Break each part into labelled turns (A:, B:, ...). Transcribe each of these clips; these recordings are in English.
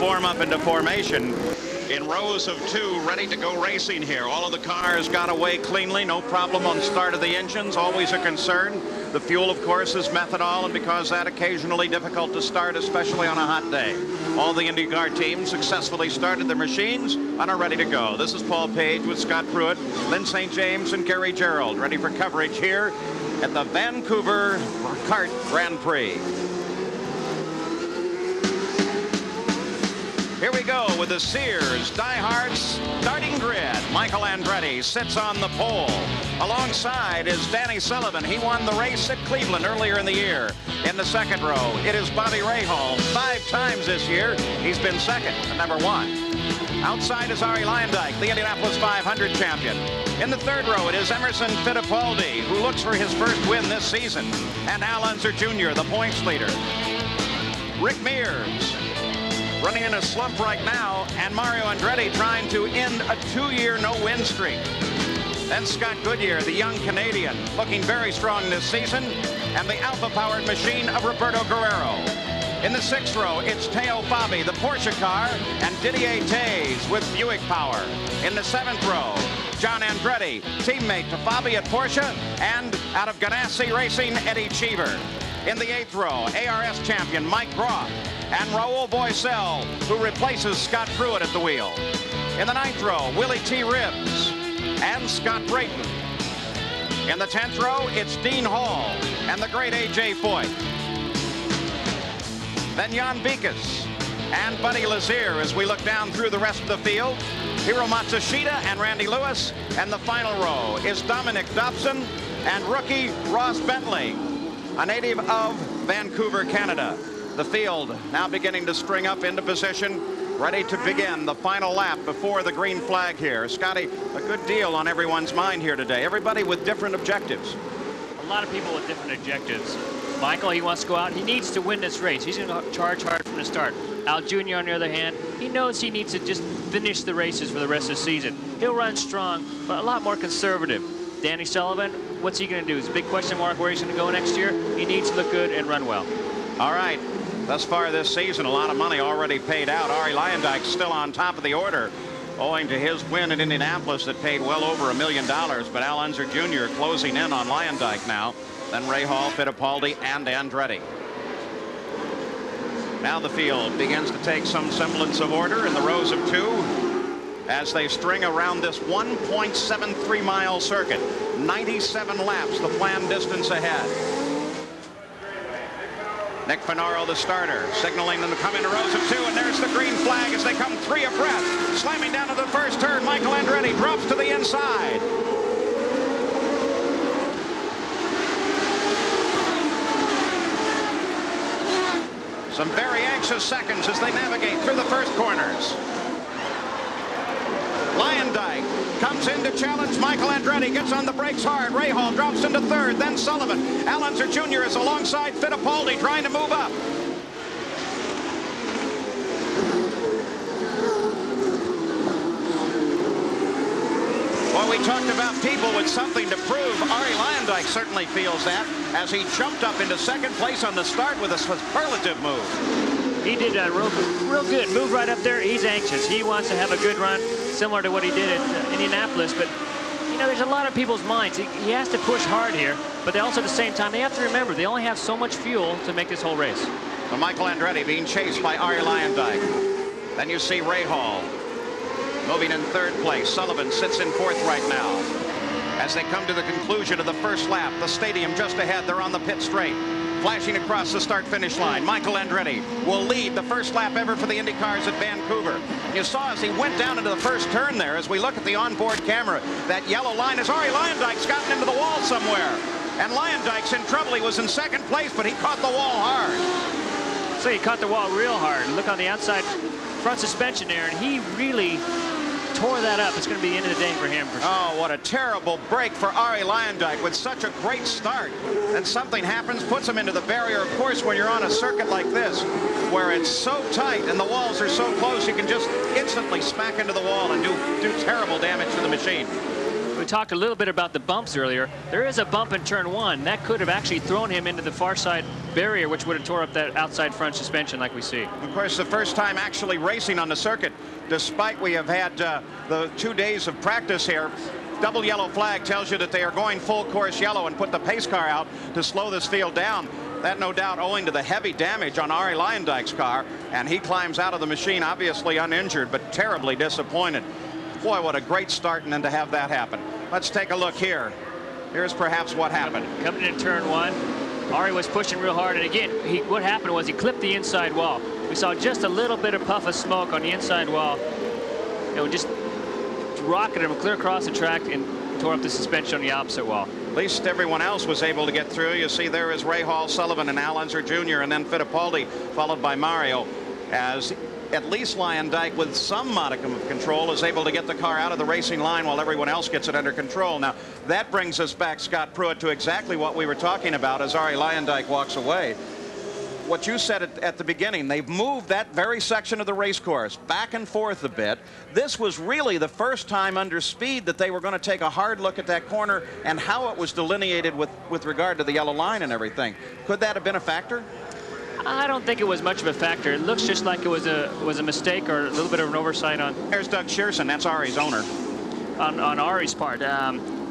A: form up into formation in rows of 2, ready to go racing here. All of the cars got away cleanly, no problem on start of the engines, always a concern. The fuel, of course, is methanol, and because that occasionally difficult to start, especially on a hot day. All the Indycar teams successfully started their machines and are ready to go. This is Paul Page with Scott Pruett, Lynn St. James, and Gary Gerald, ready for coverage here at the Vancouver Kart Grand Prix. Here we go with the Sears Diehards starting grid. Michael Andretti sits on the pole. Alongside is Danny Sullivan. He won the race at Cleveland earlier in the year. In the second row, it is Bobby Rahal. 5 times this year, he's been second at number 1. Outside is Arie Luyendyk, the Indianapolis 500 champion. In the third row, it is Emerson Fittipaldi, who looks for his first win this season. And Unser Jr., the points leader. Rick Mears running in a slump right now, and Mario Andretti trying to end a 2-year no-win streak. Then Scott Goodyear, the young Canadian, looking very strong this season, and the Alfa-powered machine of Roberto Guerrero. In the 6th row, it's Teo Fabi, the Porsche car, and Didier Tays with Buick power. In the 7th row, John Andretti, teammate to Fabi at Porsche, and out of Ganassi Racing, Eddie Cheever. In the 8th row, ARS champion Mike Groff, and Rahal Boycel, who replaces Scott Pruett at the wheel. In the 9th row, Willie T. Ribbs and Scott Brayton. In the 10th row, it's Dean Hall and the great A.J. Foyt. Then Jan Beekes and Buddy Lazier as we look down through the rest of the field. Hiro Matsushita and Randy Lewis. And the final row is Dominic Dobson and rookie Ross Bentley, a native of Vancouver, Canada. The field now beginning to string up into position, ready to begin the final lap before the green flag here. Scotty, a good deal on everyone's mind here today. Everybody with different objectives.
B: A lot of people with different objectives. Michael, he wants to go out. He needs to win this race. He's going to charge hard from the start. Al Jr., on the other hand, he knows he needs to just finish the races for the rest of the season. He'll run strong, but a lot more conservative. Danny Sullivan, what's he going to do? It's a big question mark where he's going to go next year. He needs to look good and run well.
A: All right. Thus far this season, a lot of money already paid out. Arie Luyendyk still on top of the order, owing to his win at Indianapolis that paid well over $1 million. But Al Unser Jr. closing in on Luyendyk now. Then Rahal, Fittipaldi, and Andretti. Now the field begins to take some semblance of order in the rows of 2 as they string around this 1.73-mile circuit. 97 laps, the planned distance ahead. Nick Finaro, the starter, signaling them to come into rows of 2, and there's the green flag as they come 3 abreast. Slamming down to the first turn, Michael Andretti drops to the inside. Some very anxious seconds as they navigate through the first corners. Luyendyk comes in to challenge Michael Andretti, gets on the brakes hard. Rahal drops into 3rd, then Sullivan. Al Unser Jr. is alongside Fittipaldi trying to move up. Well, we talked about people with something to prove. Arie Luyendyk certainly feels that as he jumped up into 2nd place on the start with a superlative move.
B: He did a real good move right up there. He's anxious. He wants to have a good run, similar to what he did at Indianapolis. But, you know, there's a lot of people's minds. He has to push hard here, but they also, at the same time, they have to remember they only have so much fuel to make this whole race.
A: Well, Michael Andretti being chased by Arie Luyendyk. Then you see Rahal moving in 3rd place. Sullivan sits in 4th right now. As they come to the conclusion of the first lap, the stadium just ahead, they're on the pit straight. Flashing across the start-finish line, Michael Andretti will lead the first lap ever for the Indycars at Vancouver. You saw as he went down into the first turn there, as we look at the onboard camera, that yellow line is Arie Luyendyk gotten into the wall somewhere. And Luyendyk in trouble. He was in 2nd place, but he caught the wall hard.
B: So he caught the wall real hard. Look on the outside front suspension there, and he really tore that up. It's going to be the end of the day for him. For sure.
A: Oh, what a terrible break for Arie Luyendyk with such a great start. And something happens, puts him into the barrier. Of course, when you're on a circuit like this, where it's so tight and the walls are so close, you can just instantly smack into the wall and do terrible damage to the machine.
B: We talked a little bit about the bumps earlier. There is a bump in turn 1. That could have actually thrown him into the far side barrier, which would have tore up that outside front suspension like we see.
A: Of course, the first time actually racing on the circuit, despite we have had the 2 days of practice here. Double yellow flag tells you that they are going full course yellow and put the pace car out to slow this field down. That no doubt owing to the heavy damage on Arie Luyendyk's car, and he climbs out of the machine obviously uninjured but terribly disappointed. Boy, what a great start, and then to have that happen. Let's take a look here. Here's perhaps what happened.
B: Coming in turn 1, Arie was pushing real hard, and again, what happened was he clipped the inside wall. We saw just a little bit of puff of smoke on the inside wall. It would just rocketed him clear across the track and tore up the suspension on the opposite wall.
A: At least everyone else was able to get through. You see there is Rahal, Sullivan, and Unser Jr., and then Fittipaldi, followed by Mario, as at least Luyendyk, with some modicum of control, is able to get the car out of the racing line while everyone else gets it under control. Now, that brings us back, Scott Pruett, to exactly what we were talking about as Arie Luyendyk walks away. What you said at the beginning, they've moved that very section of the race course back and forth a bit. This was really the first time under speed that they were going to take a hard look at that corner and how it was delineated with regard to the yellow line and everything. Could that have been a factor?
B: I don't think it was much of a factor. It looks just like it was a mistake or a little bit of an oversight on.
A: There's Doug Shierson. That's Arie's owner.
B: On Arie's part.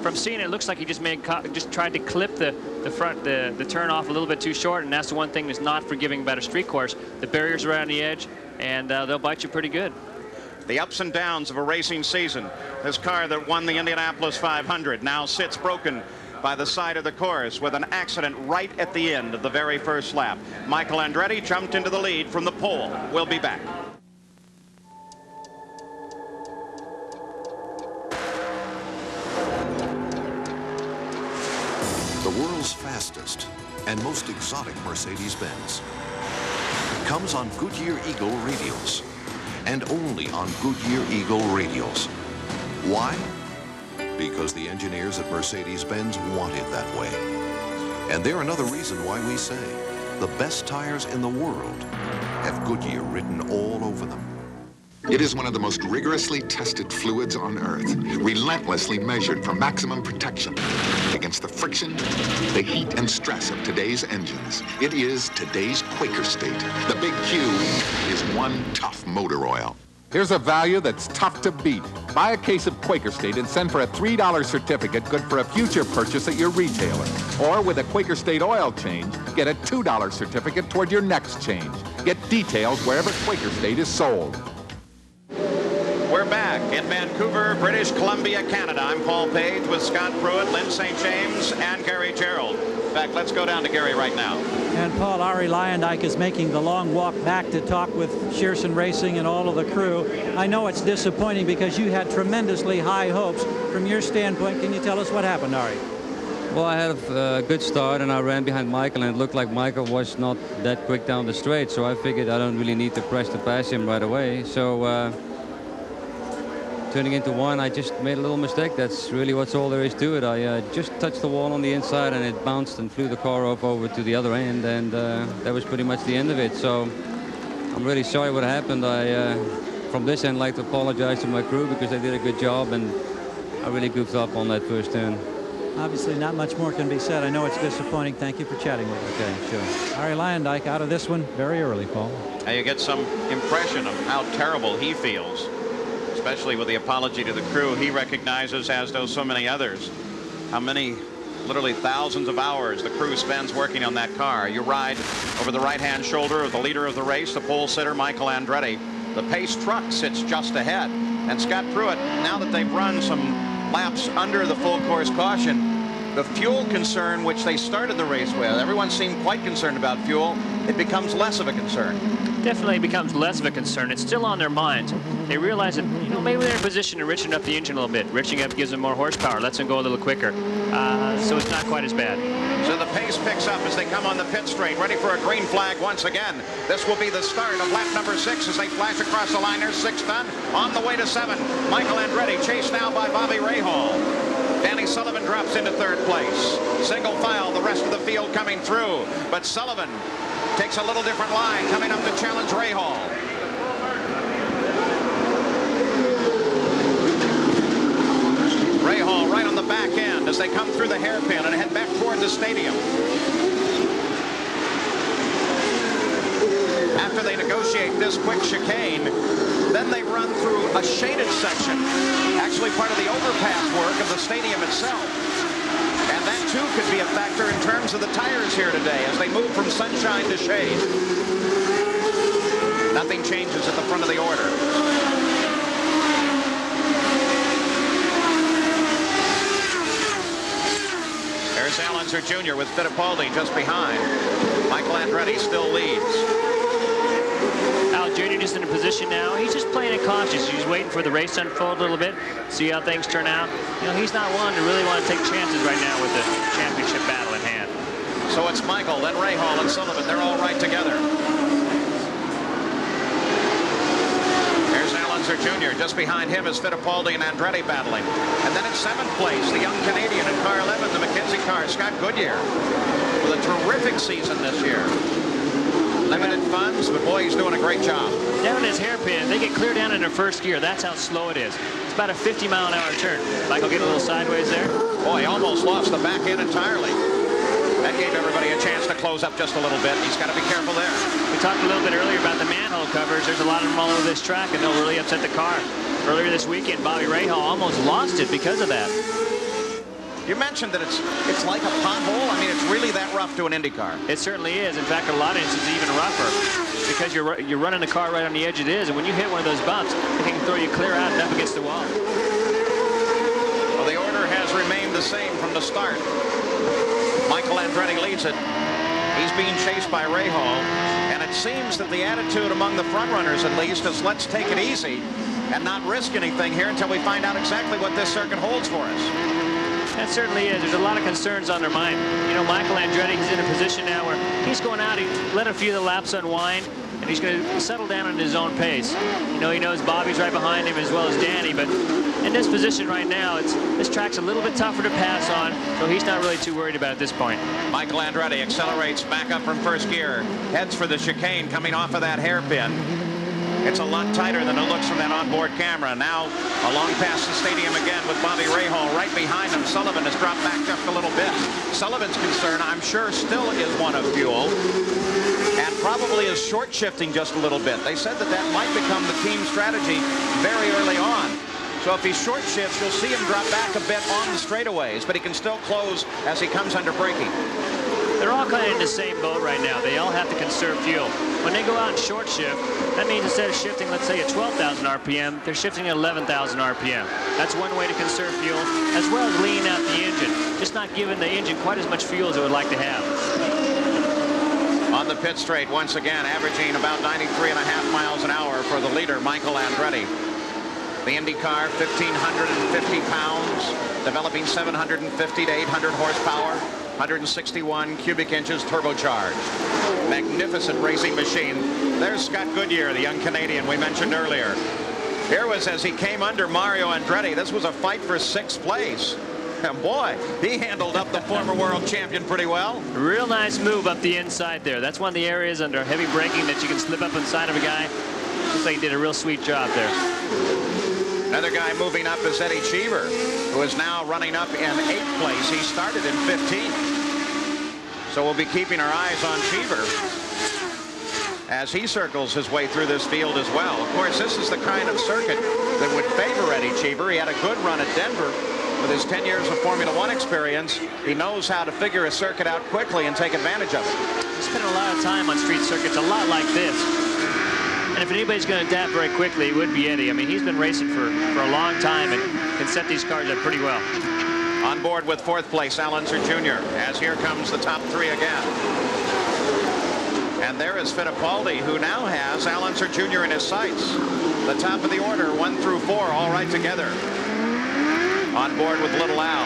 B: From seeing it, it looks like he just tried to clip the front, the turn off a little bit too short, and that's the one thing that's not forgiving about a street course. The barrier's right on the edge, and they'll bite you pretty good.
A: The ups and downs of a racing season. This car that won the Indianapolis 500 now sits broken by the side of the course with an accident right at the end of the very first lap. Michael Andretti jumped into the lead from the pole. We'll be back.
C: The world's fastest and most exotic Mercedes-Benz comes on Goodyear Eagle radials, and only on Goodyear Eagle radials. Why? Because the engineers at Mercedes-Benz want it that way. And they're another reason why we say the best tires in the world have Goodyear written all over them.
D: It is one of the most rigorously tested fluids on Earth, relentlessly measured for maximum protection against the friction, the heat, and stress of today's engines. It is today's Quaker State. The Big Q is one tough motor oil.
E: Here's a value that's tough to beat. Buy a case of Quaker State and send for a $3 certificate good for a future purchase at your retailer. Or with a Quaker State oil change, get a $2 certificate toward your next change. Get details wherever Quaker State is sold.
A: We're back in Vancouver, British Columbia, Canada. I'm Paul Page with Scott Pruett, Lynn St. James, and Gary Gerald. In fact, let's go down to Gary right now.
F: And Paul, Arie Luyendyk is making the long walk back to talk with Shierson Racing and all of the crew. I know it's disappointing because you had tremendously high hopes. From your standpoint, can you tell us what happened, Arie?
G: Well, I had a good start, and I ran behind Michael, and it looked like Michael was not that quick down the straight, so I figured I don't really need to press to pass him right away. So turning into one, I just made a little mistake. That's really what's all there is to it. I just touched the wall on the inside, and it bounced and flew the car off over to the other end, and that was pretty much the end of it. So I'm really sorry what happened. I, from this end, like to apologize to my crew because they did a good job, and I really goofed up on that first turn.
F: Obviously, not much more can be said. I know it's disappointing. Thank you for chatting with me.
G: Okay, sure.
F: Arie Luyendyk out of this one very early, Paul.
A: Now you get some impression of how terrible he feels, especially with the apology to the crew. He recognizes, as do so many others, how many, literally thousands of hours the crew spends working on that car. You ride over the right-hand shoulder of the leader of the race, the pole sitter, Michael Andretti. The pace truck sits just ahead. And Scott Pruett, now that they've run some laps under the full course caution, the fuel concern which they started the race with, everyone seemed quite concerned about fuel. It becomes less of a concern.
B: Definitely becomes less of a concern. It's still on their minds. They realize that, you know, maybe they're in a position to richen up the engine a little bit. Riching up gives them more horsepower, lets them go a little quicker. So it's not quite as bad.
A: So the pace picks up as they come on the pit straight, ready for a green flag once again. This will be the start of lap number 6 as they flash across the line. There's 6 done, on the way to 7. Michael Andretti chased now by Bobby Rahal. Danny Sullivan drops into 3rd place. Single file, the rest of the field coming through. But Sullivan takes a little different line, coming up to challenge Rahal. Rahal Rahal right on the back end as they come through the hairpin and head back toward the stadium. After they negotiate this quick chicane, then they run through a shaded section, actually part of the overpass work of the stadium itself. And that too could be a factor in terms of the tires here today as they move from sunshine to shade. Nothing changes at the front of the order. There's Unser Jr. with Fittipaldi just behind. Michael Andretti still leads.
B: Al Jr. just in a position now. He's just playing it cautious. He's waiting for the race to unfold a little bit, see how things turn out. You know, he's not one to really want to take chances right now with the championship battle in hand.
A: So it's Michael, then Rahal and Sullivan. They're all right together. There's Unser Jr. Just behind him is Fittipaldi and Andretti battling. And then in 7th place, the young Canadian in car 11, the McKenzie car, Scott Goodyear, with a terrific season this year. Limited funds, but boy, he's doing a great job.
B: Down in his hairpin, they get clear down in their first gear. That's how slow it is. It's about a 50-mile-an-hour turn. Michael get a little sideways there.
A: Boy, he almost lost the back end entirely. That gave everybody a chance to close up just a little bit. He's got to be careful there.
B: We talked a little bit earlier about the manhole covers. There's a lot of them all over this track, and they'll really upset the car. Earlier this weekend, Bobby Rahal almost lost it because of that.
A: You mentioned that it's like a pothole. I mean, it's really that rough to an Indy car.
B: It certainly is. In fact, a lot of instances even rougher because you're running the car right on the edge it is, and when you hit one of those bumps, it can throw you clear out and up against the wall.
A: Well, the order has remained the same from the start. Michael Andretti leads it. He's being chased by Rahal, and it seems that the attitude among the front runners, at least, is let's take it easy and not risk anything here until we find out exactly what this circuit holds for us.
B: That certainly is. There's a lot of concerns on their mind. You know, Michael Andretti is in a position now where he's going out, he let a few of the laps unwind, and he's going to settle down at his own pace. You know, he knows Bobby's right behind him as well as Danny, but in this position right now, this track's a little bit tougher to pass on, so he's not really too worried about at this point.
A: Michael Andretti accelerates back up from first gear, heads for the chicane coming off of that hairpin. It's a lot tighter than it looks from that onboard camera. Now along past the stadium again with Bobby Rahal right behind him. Sullivan has dropped back just a little bit. Sullivan's concern, I'm sure, still is one of fuel and probably is short shifting just a little bit. They said that might become the team strategy very early on. So if he short shifts, you'll see him drop back a bit on the straightaways, but he can still close as he comes under braking.
B: They're all kind of in the same boat right now. They all have to conserve fuel. When they go out and short shift, that means instead of shifting, let's say, at 12,000 RPM, they're shifting at 11,000 RPM. That's one way to conserve fuel, as well as leaning out the engine, just not giving the engine quite as much fuel as it would like to have.
A: On the pit straight, once again, averaging about 93.5 miles an hour for the leader, Michael Andretti. The Indycar, 1,550 pounds, developing 750 to 800 horsepower. 161 cubic inches turbocharged. Magnificent racing machine. There's Scott Goodyear, the young Canadian we mentioned earlier. Here was as he came under Mario Andretti. This was a fight for 6th place. And boy, he handled up the former world champion pretty well.
B: Real nice move up the inside there. That's one of the areas under heavy braking that you can slip up inside of a guy. Looks like he did a real sweet job there.
A: Another guy moving up is Eddie Cheever, who is now running up in 8th place. He started in 15th. So we'll be keeping our eyes on Cheever as he circles his way through this field as well. Of course, this is the kind of circuit that would favor Eddie Cheever. He had a good run at Denver with his 10 years of Formula One experience. He knows how to figure a circuit out quickly and take advantage of it.
B: He spent a lot of time on street circuits, a lot like this. And if anybody's going to adapt very quickly, it would be Eddie. I mean, he's been racing for a long time and can set these cars up pretty well.
A: On board with 4th place, Unser Jr. as here comes the top 3 again. And there is Fittipaldi, who now has Unser Jr. in his sights. The top of the order, 1 through 4, all right together. On board with Little Al.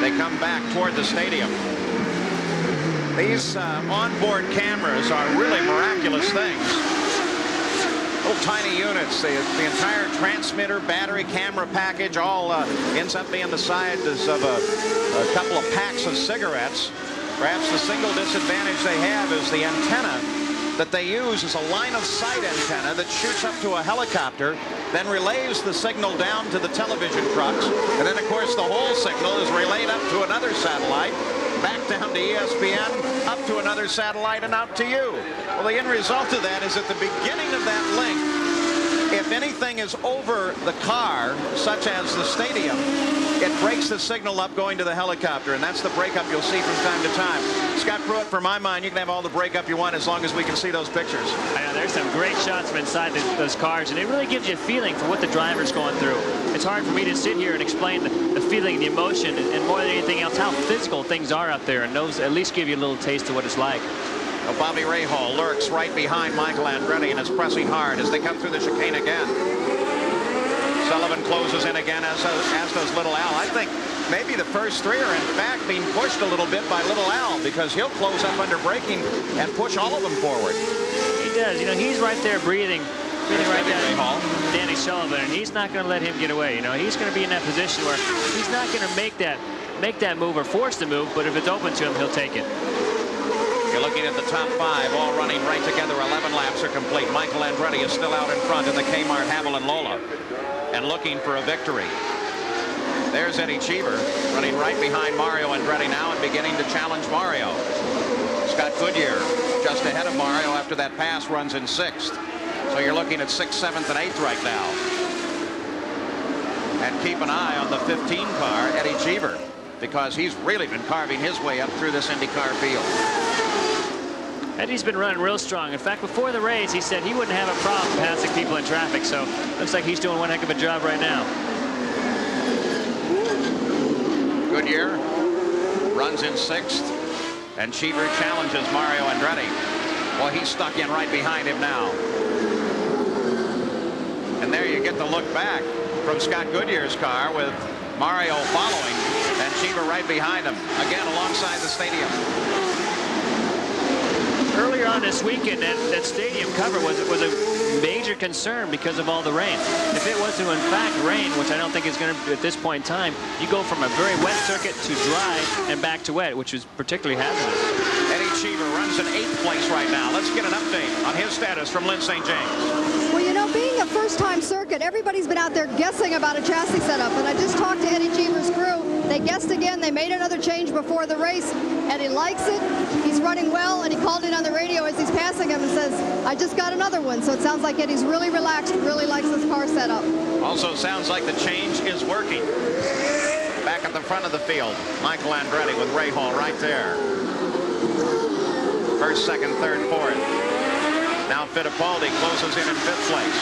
A: They come back toward the stadium. These onboard cameras are really miraculous things. Little tiny units. The entire transmitter, battery, camera package all ends up being the size of a couple of packs of cigarettes. Perhaps the single disadvantage they have is the antenna that they use is a line-of-sight antenna that shoots up to a helicopter, then relays the signal down to the television trucks, and then, of course, the whole signal is relayed up to another satellite, back down to ESPN, up to another satellite, and out to you. Well, the end result of that is at the beginning of that link, if anything is over the car, such as the stadium, it breaks the signal up going to the helicopter, and that's the breakup you'll see from time to time. Scott Pruett, for my mind, you can have all the breakup you want as long as we can see those pictures.
B: I know, there's some great shots from inside those cars, and it really gives you a feeling for what the driver's going through. It's hard for me to sit here and explain the feeling, the emotion, and more than anything else, how physical things are up there, and those at least give you a little taste of what it's like.
A: Well, Bobby Rahal lurks right behind Michael Andretti and is pressing hard as they come through the chicane again. Sullivan closes in again, as does Little Al. I think maybe the first three are, in fact, being pushed a little bit by Little Al, because he'll close up under braking and push all of them forward.
B: He does. You know, he's right there breathing right down Danny Sullivan, and he's not going to let him get away. You know, he's going to be in that position where he's not going to make that move or force the move, but if it's open to him, he'll take it.
A: You're looking at the top five, all running right together. 11 laps are complete. Michael Andretti is still out in front in the Kmart, Rahal and Lola, and looking for a victory. There's Eddie Cheever running right behind Mario Andretti now and beginning to challenge Mario. Scott Goodyear just ahead of Mario after that pass, runs in 6th. So you're looking at 6th, 7th, and 8th right now. And keep an eye on the 15 car, Eddie Cheever, because he's really been carving his way up through this IndyCar field.
B: Eddie's been running real strong. In fact, before the race, he said he wouldn't have a problem passing people in traffic. So looks like he's doing one heck of a job right now.
A: Goodyear runs in 6th, and Cheever challenges Mario Andretti. Well, he's stuck in right behind him now. And there you get the look back from Scott Goodyear's car with Mario following and Cheever right behind him, again alongside the stadium.
B: Earlier on this weekend, that stadium cover was a major concern because of all the rain. If it was to in fact rain, which I don't think is going to at this point in time, you go from a very wet circuit to dry and back to wet, which is particularly hazardous.
A: Eddie Cheever runs in 8th place right now. Let's get an update on his status from Lynn St. James.
H: Well, you know, being a first-time circuit, everybody's been out there guessing about a chassis setup, and I just talked to Eddie Cheever's crew. They guessed again. They made another change before the race. Eddie likes it. He's running well, and he called in on the radio as he's passing him and says, I just got another one. So it sounds like Eddie's really relaxed, really likes this car setup.
A: Also sounds like the change is working. Back at the front of the field, Michael Andretti with Rahal right there. 1st, 2nd, 3rd, 4th. Now Fittipaldi closes in 5th place.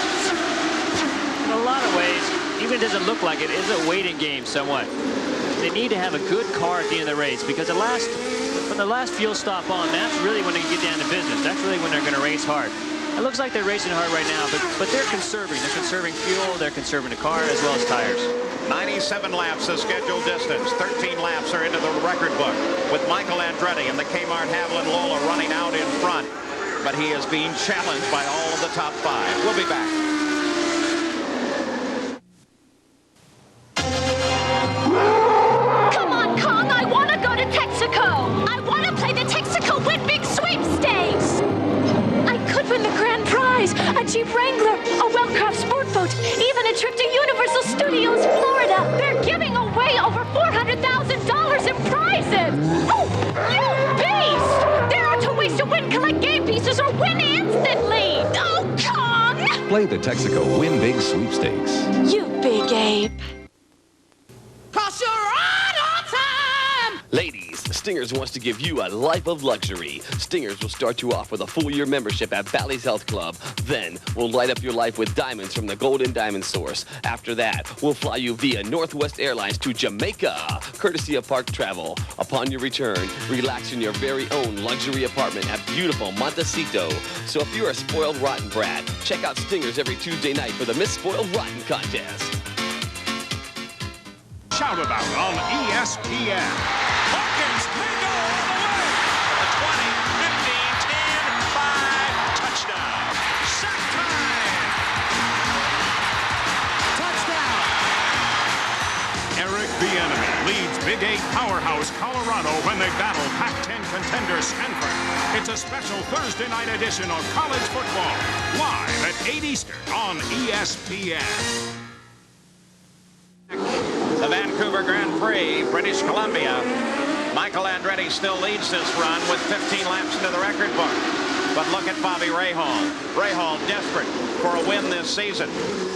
B: In a lot of ways, even it doesn't look like it, is a waiting game somewhat. They need to have a good car at the end of the race, because from the last fuel stop on, that's really when they get down to business. That's really when they're going to race hard. It looks like they're racing hard right now, but they're conserving. They're conserving fuel, they're conserving the car as well as tires. 97 laps the scheduled distance. 13 laps are into the record book, with Michael Andretti and the Kmart, Rahal and Lola running out in front. But he is being challenged by all of the top 5. We'll be back.
I: Come on, Kong, I want to go to Texaco. I want to play the Texaco Win Big Sweepstakes. I could win the grand prize, a Jeep Wrangler, a well-crafted sport boat, even a trip to Universal Studios, Florida. They're giving away over $400,000 in prizes. Oh, you beast! There are 2 ways to win. Collect game pieces or win instantly. Oh, Kong!
C: Play the Texaco Win Big Sweepstakes.
I: You big ape.
J: Ladies, Stingers wants to give you a life of luxury. Stingers will start you off with a full-year membership at Bally's Health Club. Then, we'll light up your life with diamonds from the Golden Diamond Source. After that, we'll fly you via Northwest Airlines to Jamaica, courtesy of Park Travel. Upon your return, relax in your very own luxury apartment at beautiful Montecito. So if you're a spoiled rotten brat, check out Stingers every Tuesday night for the Miss Spoiled Rotten contest.
K: Shout about on ESPN. Hawkins may go all the way. A 20, 15, 10, 5, touchdown. Sack time. Touchdown. Eric Bieniemy leads Big 8 powerhouse Colorado when they battle Pac-10 contender Stanford. It's a special Thursday night edition of college football, live at 8 Eastern on ESPN.
A: The Vancouver Grand Prix, British Columbia. Michael Andretti still leads this run with 15 laps into the record book. But look at Bobby Rahal. Rahal desperate for a win this season.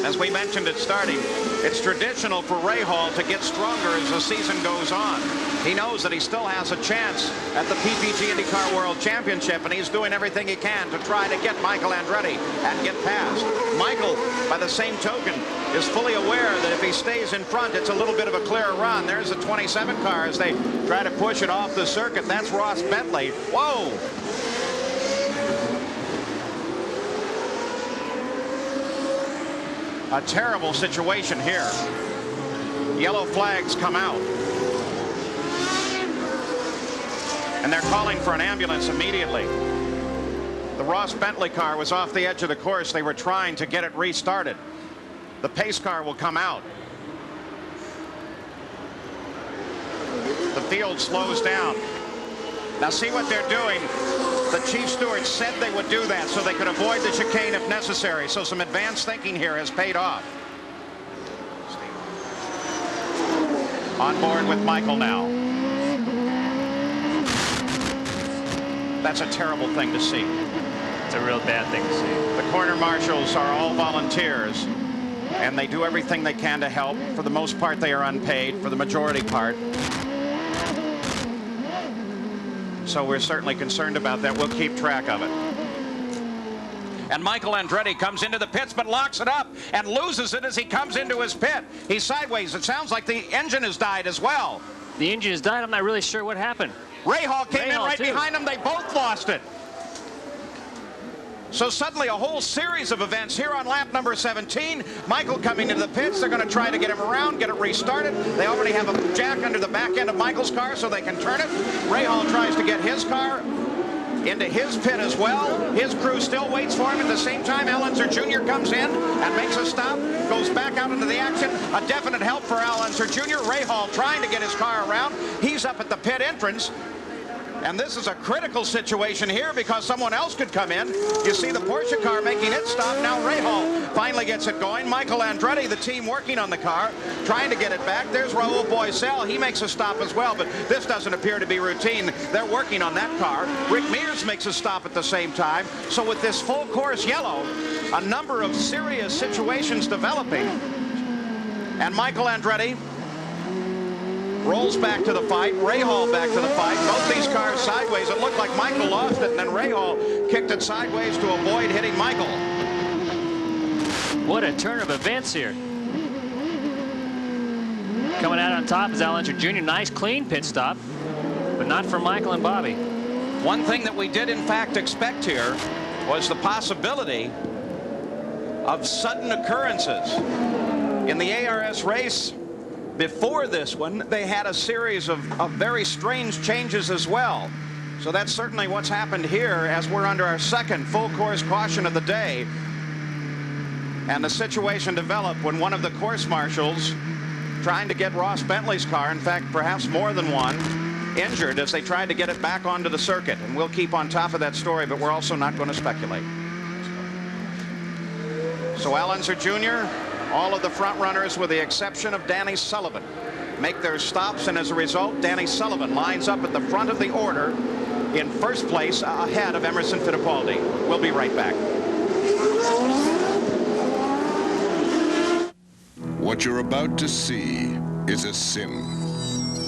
A: As we mentioned at starting, it's traditional for Rahal to get stronger as the season goes on. He knows that he still has a chance at the PPG Indycar World Championship, and he's doing everything he can to try to get Michael Andretti and get past. Michael, by the same token, is fully aware that if he stays in front, it's a little bit of a clearer run. There's the 27 car as they try to push it off the circuit. That's Ross Bentley. Whoa! A terrible situation here. Yellow flags come out. And they're calling for an ambulance immediately. The Ross Bentley car was off the edge of the course. They were trying to get it restarted. The pace car will come out. The field slows down. Now see what they're doing. The chief steward said they would do that so they could avoid the chicane if necessary. So some advanced thinking here has paid off. On board with Michael now. That's a terrible thing to see.
B: It's a real bad thing to see.
A: The corner marshals are all volunteers, and they do everything they can to help. For the most part, they are unpaid. For the majority part. So we're certainly concerned about that. We'll keep track of it. And Michael Andretti comes into the pits but locks it up and loses it as he comes into his pit. He's sideways. It sounds like the engine has died as well.
B: The engine has died. I'm not really sure what happened.
A: Rahal came in right
B: too.
A: behind him. They both lost it. So suddenly a whole series of events here on lap number 17. Michael coming into the pits. They're going to try to get him around, get it restarted. They already have a jack under the back end of Michael's car so they can turn it. Rahal tries to get his car into his pit as well. His crew still waits for him. At the same time, Unser Jr. comes in and makes a stop, goes back out into the action. A definite help for Unser Jr. Rahal trying to get his car around. He's up at the pit entrance. And this is a critical situation here because someone else could come in. You see the Porsche car making its stop. Now Rahal finally gets it going. Michael Andretti, the team working on the car, trying to get it back. There's Rahul Boycell. He makes a stop as well, but this doesn't appear to be routine. They're working on that car. Rick Mears makes a stop at the same time. So with this full course yellow, a number of serious situations developing. And Michael Andretti rolls back to the fight. Rahal back to the fight. Both these cars sideways. It looked like Michael lost it, and then Rahal kicked it sideways to avoid hitting Michael.
B: What a turn of events here. Coming out on top is Unser Jr. Nice, clean pit stop, but not for Michael and Bobby.
A: One thing that we did, in fact, expect here was the possibility of sudden occurrences. In the ARS race, before this one, they had a series of very strange changes as well. So that's certainly what's happened here as we're under our second full course caution of the day. And the situation developed when one of the course marshals trying to get Ross Bentley's car, in fact, perhaps more than one, injured as they tried to get it back onto the circuit. And we'll keep on top of that story, but we're also not going to speculate. So Unser Jr., all of the front runners, with the exception of Danny Sullivan, make their stops, and as a result, Danny Sullivan lines up at the front of the order in first place ahead of Emerson Fittipaldi. We'll be right back.
L: What you're about to see is a sim.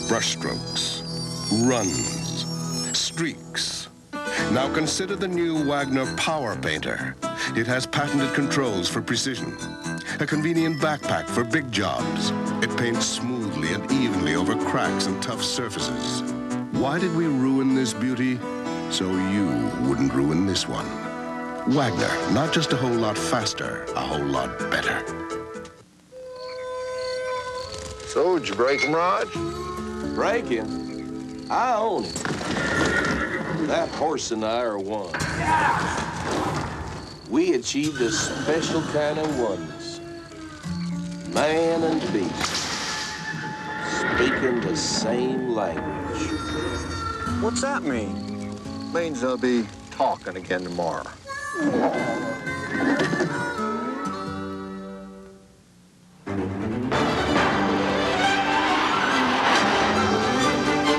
L: Brushstrokes, runs, streaks. Now consider the new Wagner Power Painter. It has patented controls for precision. A convenient backpack for big jobs. It paints smoothly and evenly over cracks and tough surfaces. Why did we ruin this beauty? So you wouldn't ruin this one. Wagner, not just a whole lot faster, a whole lot better.
M: So, did you break him, Raj?
N: Break him? I own him. That horse and I are one. We achieved a special kind of oneness. Man and beast, speaking the same language.
M: What's that mean? Means they'll be talking again tomorrow.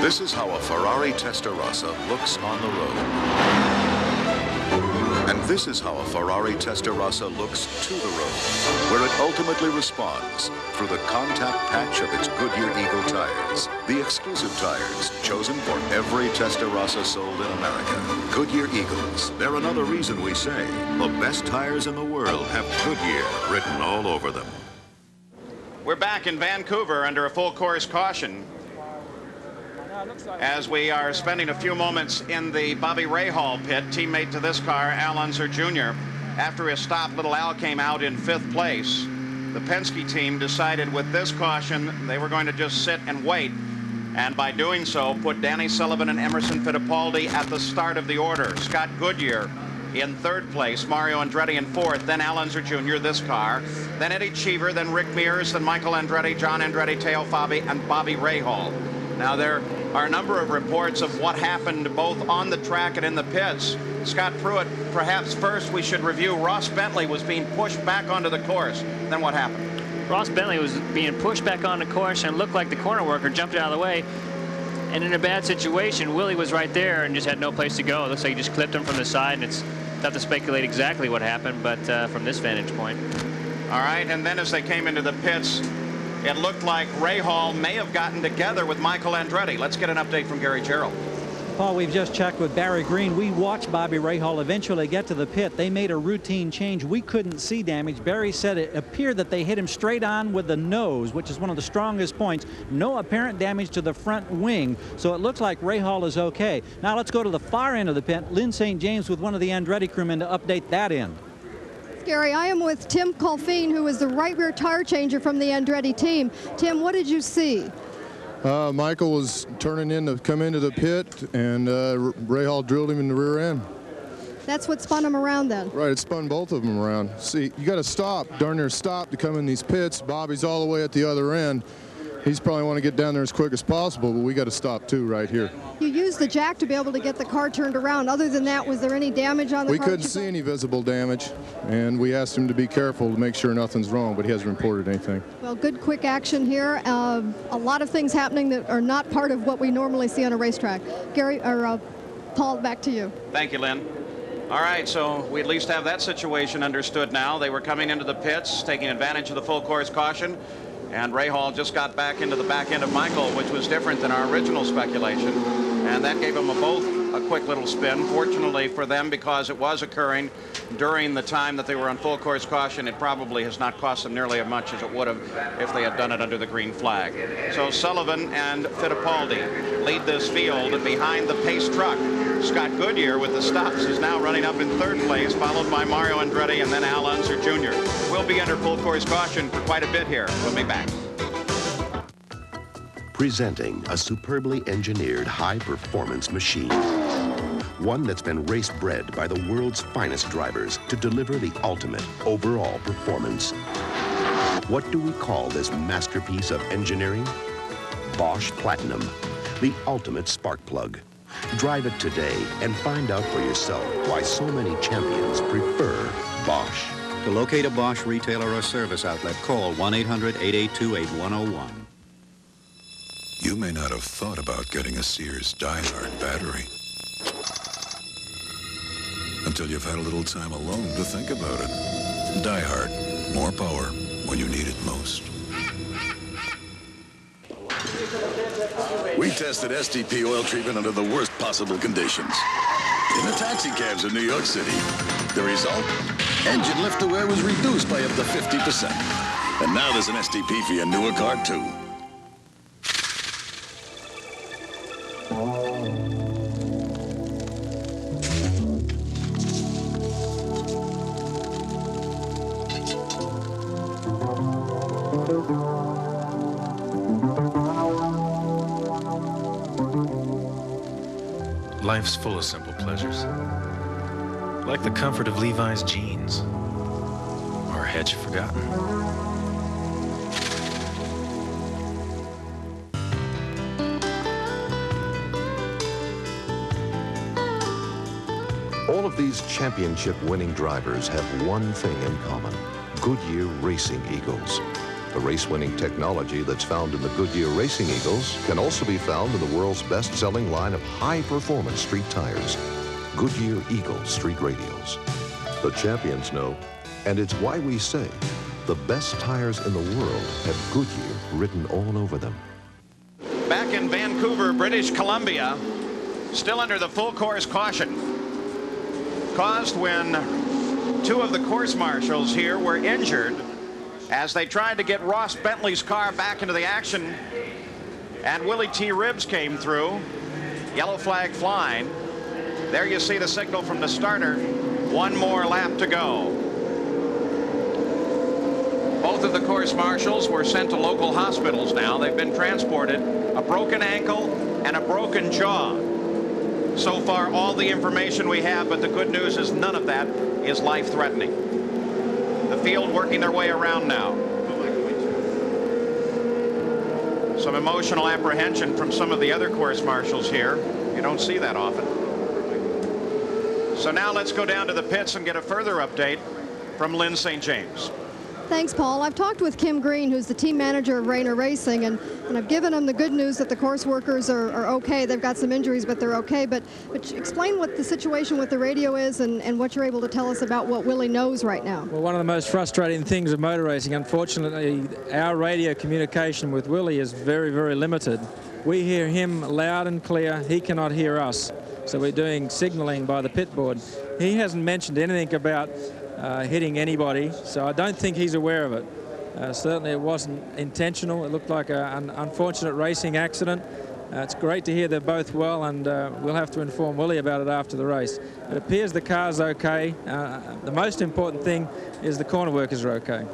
C: This is how a Ferrari Testarossa looks on the road. And this is how a Ferrari Testarossa looks to the road, where it ultimately responds through the contact patch of its Goodyear Eagle tires. The exclusive tires chosen for every Testarossa sold in America. Goodyear Eagles. They're another reason we say the best tires in the world have Goodyear written all over them.
A: We're back in Vancouver under a full course caution, as we are spending a few moments in the Bobby Rahal pit, teammate to this car, Unser Jr. After his stop, little Al came out in 5th place. The Penske team decided with this caution they were going to just sit and wait, and by doing so put Danny Sullivan and Emerson Fittipaldi at the start of the order. Scott Goodyear in 3rd place, Mario Andretti in 4th, then Unser Jr., this car, then Eddie Cheever, then Rick Mears, then Michael Andretti, John Andretti, Teo Fabi, and Bobby Rahal. Now, there are a number of reports of what happened both on the track and in the pits. Scott Pruett, perhaps first we should review. Ross Bentley was being pushed back onto the course. Then what happened?
B: Ross Bentley was being pushed back on the course and looked like the corner worker jumped out of the way. And in a bad situation, Willie was right there and just had no place to go. It looks like he just clipped him from the side, and it's tough to speculate exactly what happened, but from this vantage point.
A: All right, and then as they came into the pits, it looked like Rahal may have gotten together with Michael Andretti. Let's get an update from Gary Gerald.
F: Paul, we've just checked with Barry Green. We watched Bobby Rahal eventually get to the pit. They made a routine change. We couldn't see damage. Barry said it appeared that they hit him straight on with the nose, which is one of the strongest points. No apparent damage to the front wing, so it looks like Rahal is okay. Now let's go to the far end of the pit. Lynn St. James with one of the Andretti crewmen to update that end.
H: Gary, I am with Tim Colfine, who is the right rear tire changer from the Andretti team. Tim, what did you see?
O: Michael was turning in to come into the pit, and Rahal drilled him in the rear end.
H: That's what spun him around then?
O: Right, it spun both of them around. See, you got to stop, darn near stop to come in these pits. Bobby's all the way at the other end. He's probably want to get down there as quick as possible, but we got to stop too right here.
H: You used the jack to be able to get the car turned around. Other than that, was there any damage on the car?
O: We couldn't see any visible damage, and we asked him to be careful to make sure nothing's wrong, but he hasn't reported anything.
H: Well, good quick action here. A lot of things happening that are not part of what we normally see on a racetrack. Gary, or Paul, back to you.
A: Thank you, Lynn. All right, so we at least have that situation understood now. They were coming into the pits, taking advantage of the full course caution. And Rahal just got back into the back end of Michael, which was different than our original speculation. And that gave them both a quick little spin. Fortunately for them, because it was occurring during the time that they were on full course caution, it probably has not cost them nearly as much as it would have if they had done it under the green flag. So Sullivan and Fittipaldi lead this field behind the pace truck. Scott Goodyear with the stops is now running up in 3rd place, followed by Mario Andretti and then Al Unser Jr. We'll be under full course caution for quite a bit here. We'll be back.
C: Presenting a superbly engineered high-performance machine. One that's been race-bred by the world's finest drivers to deliver the ultimate overall performance. What do we call this masterpiece of engineering? Bosch Platinum, the ultimate spark plug. Drive it today and find out for yourself why so many champions prefer Bosch.
P: To locate a Bosch retailer or service outlet, call 1-800-882-8101.
Q: You may not have thought about getting a Sears Die-Hard battery until you've had a little time alone to think about it. Die-Hard, more power when you need it most.
R: We tested STP oil treatment under the worst possible conditions. In the taxi cabs in New York City. The result? Engine lift to wear was reduced by up to 50%. And now there's an STP for your newer car, too.
S: Life's full of simple pleasures, like the comfort of Levi's jeans, or had you forgotten?
C: All of these championship-winning drivers have one thing in common: Goodyear Racing Eagles. The race-winning technology that's found in the Goodyear Racing Eagles can also be found in the world's best-selling line of high-performance street tires, Goodyear Eagle Street Radials. The champions know, and it's why we say the best tires in the world have Goodyear written all over them.
A: Back in Vancouver, British Columbia, still under the full course caution, caused when two of the course marshals here were injured as they tried to get Ross Bentley's car back into the action, and Willie T. Ribbs came through. Yellow flag flying. There you see the signal from the starter. One more lap to go. Both of the course marshals were sent to local hospitals now. They've been transported. A broken ankle and a broken jaw. So far, all the information we have, but the good news is none of that is life-threatening. The field working their way around now. Some emotional apprehension from some of the other course marshals here. You don't see that often. So now let's go down to the pits and get a further update from Lynn St. James.
H: Thanks, Paul. I've talked with Kim Green, who's the team manager of Rayner Racing, and I've given him the good news that the course workers are okay. They've got some injuries, but they're okay. But explain what the situation with the radio is and what you're able to tell us about what Willie knows right now.
T: Well, one of the most frustrating things of motor racing, unfortunately, our radio communication with Willie is very, very limited. We hear him loud and clear. He cannot hear us. So we're doing signaling by the pit board. He hasn't mentioned anything about hitting anybody, so I don't think he's aware of it. Certainly it wasn't intentional. It looked like an unfortunate racing accident. It's great to hear they're both well, and we'll have to inform Willie about it after the race. It appears the car's okay. The most important thing is the corner workers are okay.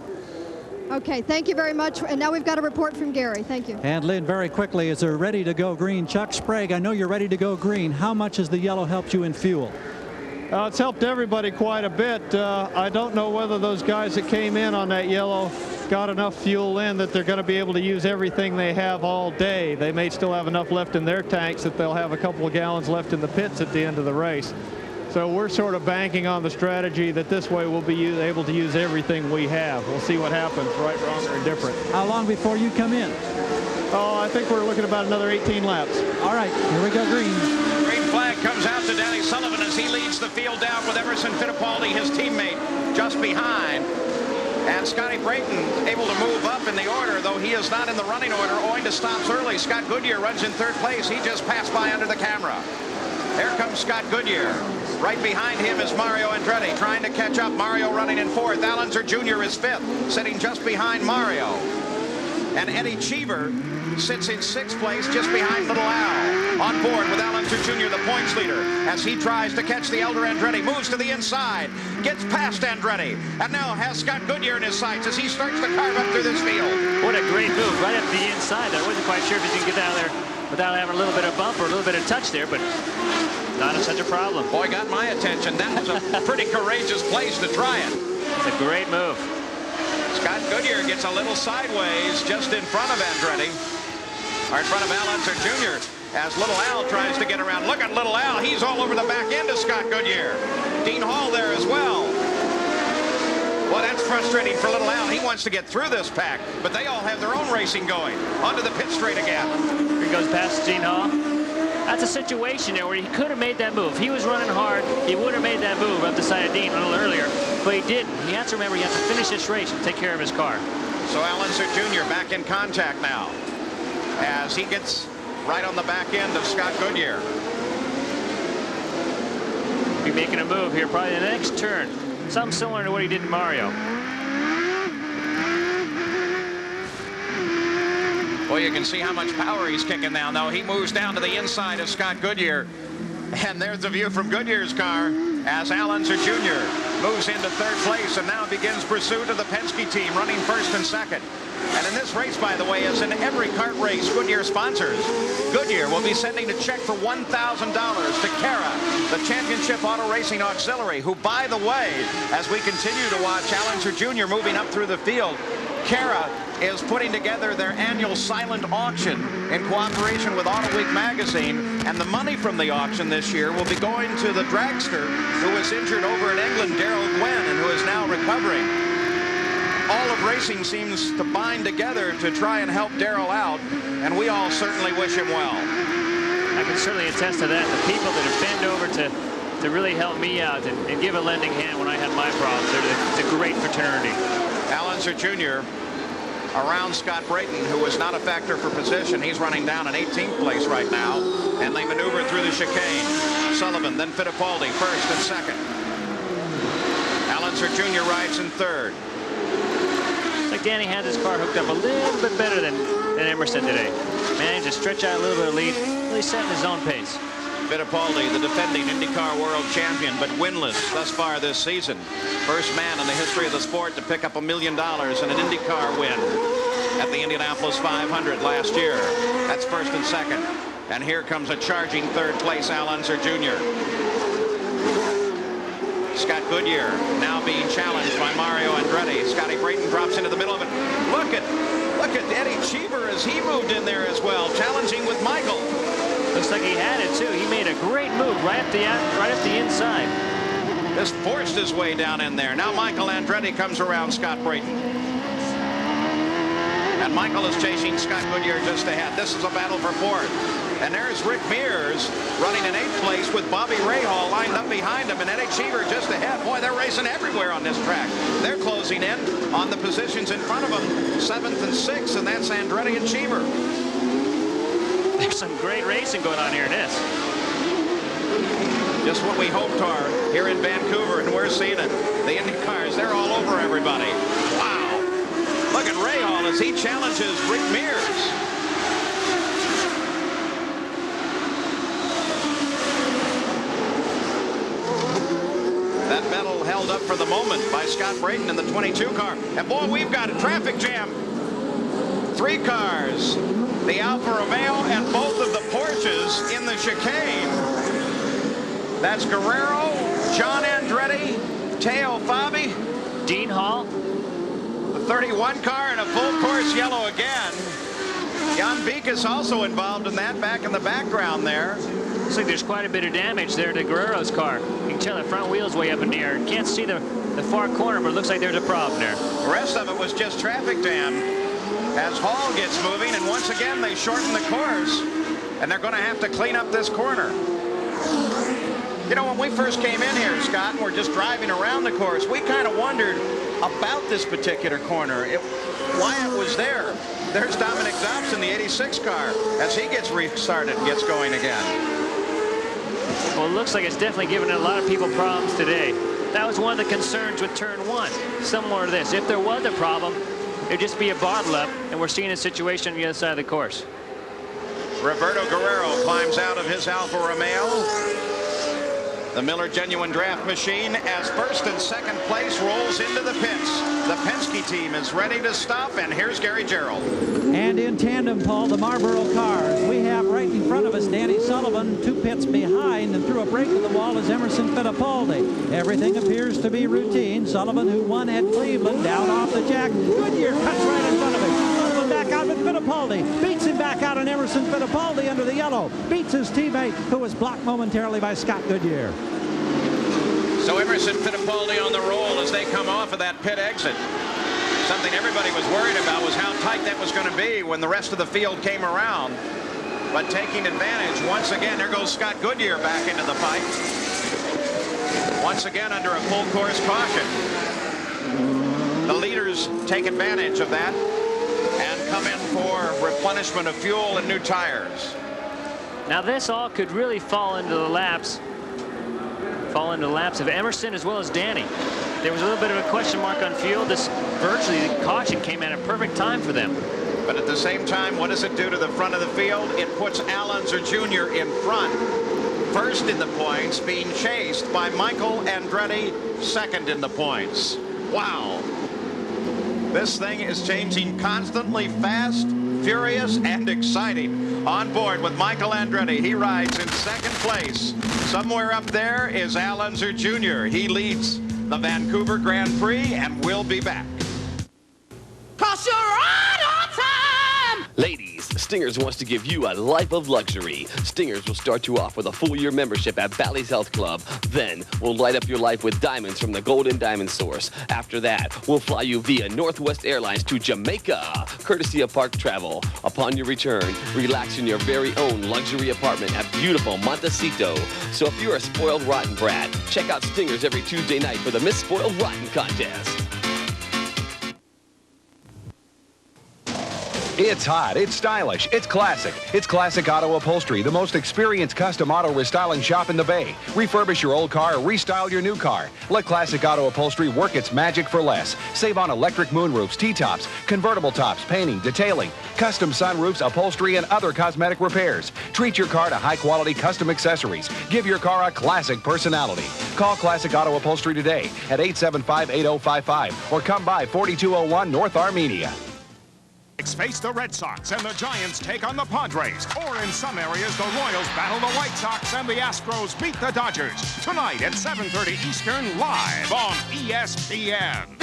H: Okay, thank you very much. And now we've got a report from Gary. Thank you.
F: And Lynn, very quickly, as they're ready to go green, Chuck Sprague, I know you're ready to go green. How much has the yellow helped you in fuel?
U: It's helped everybody quite a bit. I don't know whether those guys that came in on that yellow got enough fuel in that they're going to be able to use everything they have all day. They may still have enough left in their tanks that they'll have a couple of gallons left in the pits at the end of the race. So we're sort of banking on the strategy that this way we'll be able to use everything we have. We'll see what happens, right, wrong, or indifferent.
F: How long before you come in?
U: Oh, I think we're looking about another 18 laps.
F: All right, here we go, green.
A: Green flag comes out to Danny Sullivan as he leads the field down with Emerson Fittipaldi, his teammate, just behind. And Scotty Brayton able to move up in the order, though he is not in the running order owing to stops early. Scott Goodyear runs in third place. He just passed by under the camera. There comes Scott Goodyear. Right behind him is Mario Andretti trying to catch up. Mario running in fourth. Unser Jr. is fifth, sitting just behind Mario. And Eddie Cheever sits in sixth place just behind Little Al. On board with Unser Jr., the points leader, as he tries to catch the elder Andretti. Moves to the inside, gets past Andretti, and now has Scott Goodyear in his sights as he starts to carve up through this field.
B: What a great move right up the inside. I wasn't quite sure if he can get down there without having a little bit of bump or a little bit of touch there, but not such a problem.
A: Boy, got my attention. That was a pretty courageous place to try it.
B: It's a great move.
A: Scott Goodyear gets a little sideways just in front of Andretti, or in front of Al Unser Jr. as Little Al tries to get around. Look at Little Al. He's all over the back end of Scott Goodyear. Dean Hall there as well. Well, that's frustrating for Little Al. He wants to get through this pack, but they all have their own racing going. Onto the pit straight again.
B: Here goes past Dean Hall. That's a situation there where he could have made that move. He was running hard. He would have made that move up the side of Dean a little earlier, but he didn't. He has to remember he has to finish this race and take care of his car.
A: So Al Unser Jr. back in contact now as he gets right on the back end of Scott Goodyear.
B: Be making a move here, probably the next turn. Something similar to what he did in Mario.
A: Well, you can see how much power he's kicking now, though. He moves down to the inside of Scott Goodyear. And there's the view from Goodyear's car as Al Unser Jr. moves into third place and now begins pursuit of the Penske team, running first and second. And in this race, by the way, as in every kart race Goodyear sponsors, Goodyear will be sending a check for $1,000 to Kara, the Championship Auto Racing Auxiliary, who, by the way, as we continue to watch Al Unser Jr. moving up through the field, Kara is putting together their annual silent auction in cooperation with Auto Week magazine, and the money from the auction this year will be going to the dragster who was injured over in England, Daryl Gwynn, and who is now recovering. All of racing seems to bind together to try and help Daryl out, and we all certainly wish him well.
B: I can certainly attest to that. The people that have bent over to really help me out and give a lending hand when I had my problems, it's a great fraternity. Unser Jr. around Scott Brayton, who was not a factor for position. He's running down in 18th place right now, and they maneuver through the chicane. Sullivan, then Fittipaldi, first and second. Unser Jr. rides in third. Looks like Danny had his car hooked up a little bit better than Emerson today. Managed to stretch out a little bit of lead, really setting his own pace. Fittipaldi, the defending IndyCar world champion, but winless thus far this season. First man in the history of the sport to pick up $1 million in an IndyCar win at the Indianapolis 500 last year. That's first and second. And here comes a charging third place, Unser Jr. Scott Goodyear now being challenged by Mario Andretti. Scotty Brayton drops into the middle of it. Look at Eddie Cheever as he moved in there as well, challenging with Michael. Looks like he had it too. He made a great move right up the inside. Just forced his way down in there. Now Michael Andretti comes around Scott Brayton. And Michael is chasing Scott Goodyear just ahead. This is a battle for fourth. And there's Rick Mears running in 8th place with Bobby Rahal lined up behind him, and Eddie Cheever just ahead. Boy, they're racing everywhere on this track. They're closing in on the positions in front of them, 7th and 6th, and that's Andretti and Cheever. There's some great racing going on here in this. Just what we hoped for here in Vancouver, and we're seeing it. The Indycars, they're all over everybody. Wow. Look at Rahal as he challenges Rick Mears. That medal held up for the moment by Scott Brayton in the 22 car. And boy, we've got a traffic jam. 3 cars. The Alfa Romeo and both of the Porsches in the chicane. That's Guerrero, John Andretti, Teo Fabi, Dean Hall, the 31 car in a full course yellow again. Jan Beek is also involved in that back in the background there. Looks like there's quite a bit of damage there to Guerrero's car. You can tell the front wheel's way up in the air. You can't see the far corner, but it looks like there's a problem there. The rest of it was just traffic jam as Hall gets moving, and once again they shorten the course, and they're going to have to clean up this corner. You know, when we first came in here, Scott, and we're just driving around the course, we kind of wondered about this particular corner, why it was there. There's Dominic Dobbs in the 86 car as he gets restarted and gets going again. Well, it looks like it's definitely given a lot of people problems today. That was one of the concerns with turn 1, similar to this. If there was a problem, it'd just be a bottle up, and we're seeing a situation on the other side of the course. Roberto Guerrero climbs out of his Alfa Romeo. The Miller Genuine Draft Machine, as first and second place rolls into the pits. The Penske team is ready to stop, and here's Gary Gerald.
F: And in tandem, Paul, the Marlboro cars. We have right in front of us Danny Sullivan, 2 pits behind, and through a break in the wall is Emerson Fittipaldi. Everything appears to be routine. Sullivan, who won at Cleveland, down off the jack. Goodyear cuts right in front of him. Sullivan back out with Fittipaldi. Beats him back out on Emerson Fittipaldi under the yellow. Beats his teammate, who was blocked momentarily by Scott Goodyear.
A: So Emerson Fittipaldi on the roll as they come off of that pit exit. Something everybody was worried about was how tight that was going to be when the rest of the field came around. But taking advantage, once again, there goes Scott Goodyear back into the fight. Once again under a full course caution. The leaders take advantage of that and come in for replenishment of fuel and new tires. Now this all could really fall into the laps of Emerson as well as Danny. There was a little bit of a question mark on fuel. This virtually the caution came at a perfect time for them. But at the same time, what does it do to the front of the field? It puts Unser Jr. in front, first in the points, being chased by Michael Andretti, second in the points. Wow. This thing is changing constantly, fast, furious, and exciting. On board with Michael Andretti. He rides in second place. Somewhere up there is Unser Jr. He leads the Vancouver Grand Prix and will be back. 'Cause you're on!
J: Stingers wants to give you a life of luxury. Stingers will start you off with a full-year membership at Bally's Health Club. Then we'll light up your life with diamonds from the Golden Diamond Source. After that, we'll fly you via Northwest Airlines to Jamaica, courtesy of Park Travel. Upon your return, relax in your very own luxury apartment at beautiful Montecito. So if you're a spoiled rotten brat, check out Stingers every Tuesday night for the Miss Spoiled Rotten contest.
D: It's hot, it's stylish, it's classic. It's Classic Auto Upholstery, the most experienced custom auto restyling shop in the Bay. Refurbish your old car, restyle your new car. Let Classic Auto Upholstery work its magic for less. Save on electric moonroofs, T-tops, convertible tops, painting, detailing, custom sunroofs, upholstery, and other cosmetic repairs. Treat your car to high-quality custom accessories. Give your car a classic personality. Call Classic Auto Upholstery today at 875-8055 or come by 4201 North Armenia.
K: Face the Red Sox and the Giants take on the Padres. Or in some areas, the Royals battle the White Sox and the Astros beat the Dodgers. Tonight at 7:30 Eastern, live on ESPN.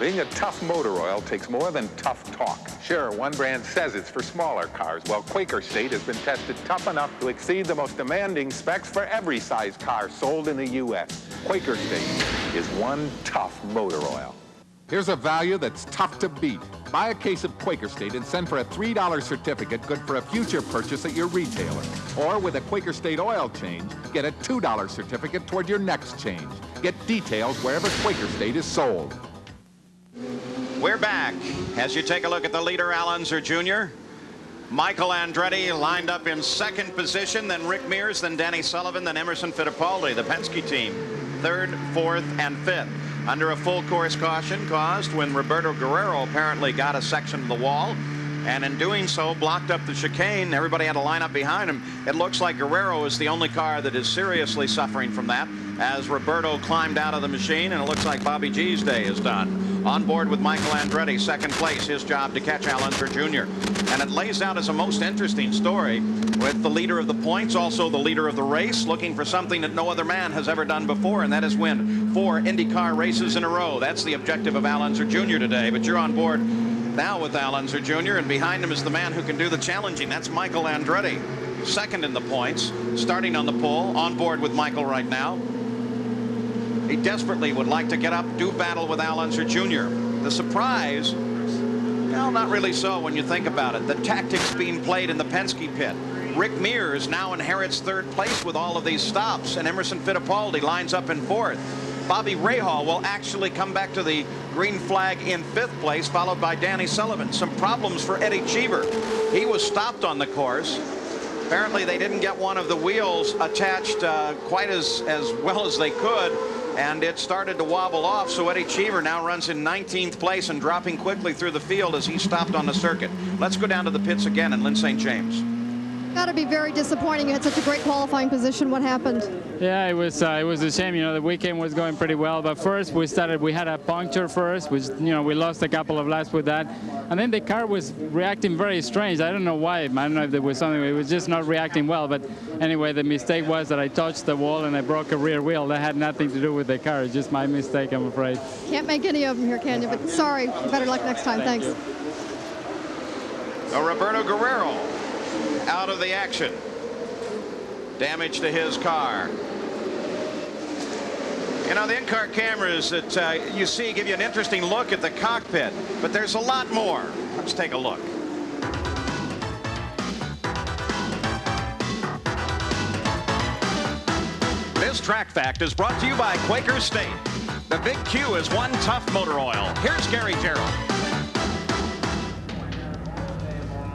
E: Being a tough motor oil takes more than tough talk. Sure, one brand says it's for smaller cars, while Quaker State has been tested tough enough to exceed the most demanding specs for every size car sold in the U.S. Quaker State is one tough motor oil. Here's a value that's tough to beat. Buy a case of Quaker State and send for a $3 certificate good for a future purchase at your retailer. Or with a Quaker State oil change, get a $2 certificate toward your next change. Get details wherever Quaker State is sold.
A: We're back as you take a look at the leader, Unser Jr. Michael Andretti lined up in second position, then Rick Mears, then Danny Sullivan, then Emerson Fittipaldi, the Penske team, third, fourth, and fifth. Under a full course caution caused when Roberto Guerrero apparently got a section of the wall, and in doing so blocked up the chicane. Everybody had to line up behind him. It looks like Guerrero is the only car that is seriously suffering from that, as Roberto climbed out of the machine, and it looks like Bobby G's day is done. On board with Michael Andretti, second place, his job to catch Unser Jr. And it lays out as a most interesting story with the leader of the points, also the leader of the race, looking for something that no other man has ever done before, and that is win 4 IndyCar races in a row. That's the objective of Unser Jr. today, but you're on board now with Unser Jr., and behind him is the man who can do the challenging. That's Michael Andretti, second in the points, starting on the pole, on board with Michael right now. He desperately would like to get up, do battle with Unser Jr. The surprise, well, not really so when you think about it. The tactics being played in the Penske pit. Rick Mears now inherits third place with all of these stops, and Emerson Fittipaldi lines up in fourth. Bobby Rahal will actually come back to the green flag in fifth place, followed by Danny Sullivan. Some problems for Eddie Cheever. He was stopped on the course. Apparently they didn't get one of the wheels attached quite as well as they could, and it started to wobble off, so Eddie Cheever now runs in 19th place and dropping quickly through the field as he stopped on the circuit. Let's go down to the pits again and Lynn St. James.
H: Got to be very disappointing. You had such a great qualifying position. What happened?
V: Yeah, it was a shame. You know, the weekend was going pretty well, but first we had a puncture first, which, you know, we lost a couple of laps with that, and then the car was reacting very strange. I don't know why. I don't know if there was something. It was just not reacting well. But anyway, the mistake was that I touched the wall and I broke a rear wheel. That had nothing to do with the car. It's just my mistake, I'm afraid.
H: Can't make any of them here, can you? But sorry. Better luck next time. Thanks.
A: Roberto Guerrero out of the action. Damage to his car. You know, the in-car cameras that you see give you an interesting look at the cockpit, but there's a lot more. Let's take a look. This Track Fact is brought to you by Quaker State. The Big Q is one tough motor oil. Here's Gary Gerald.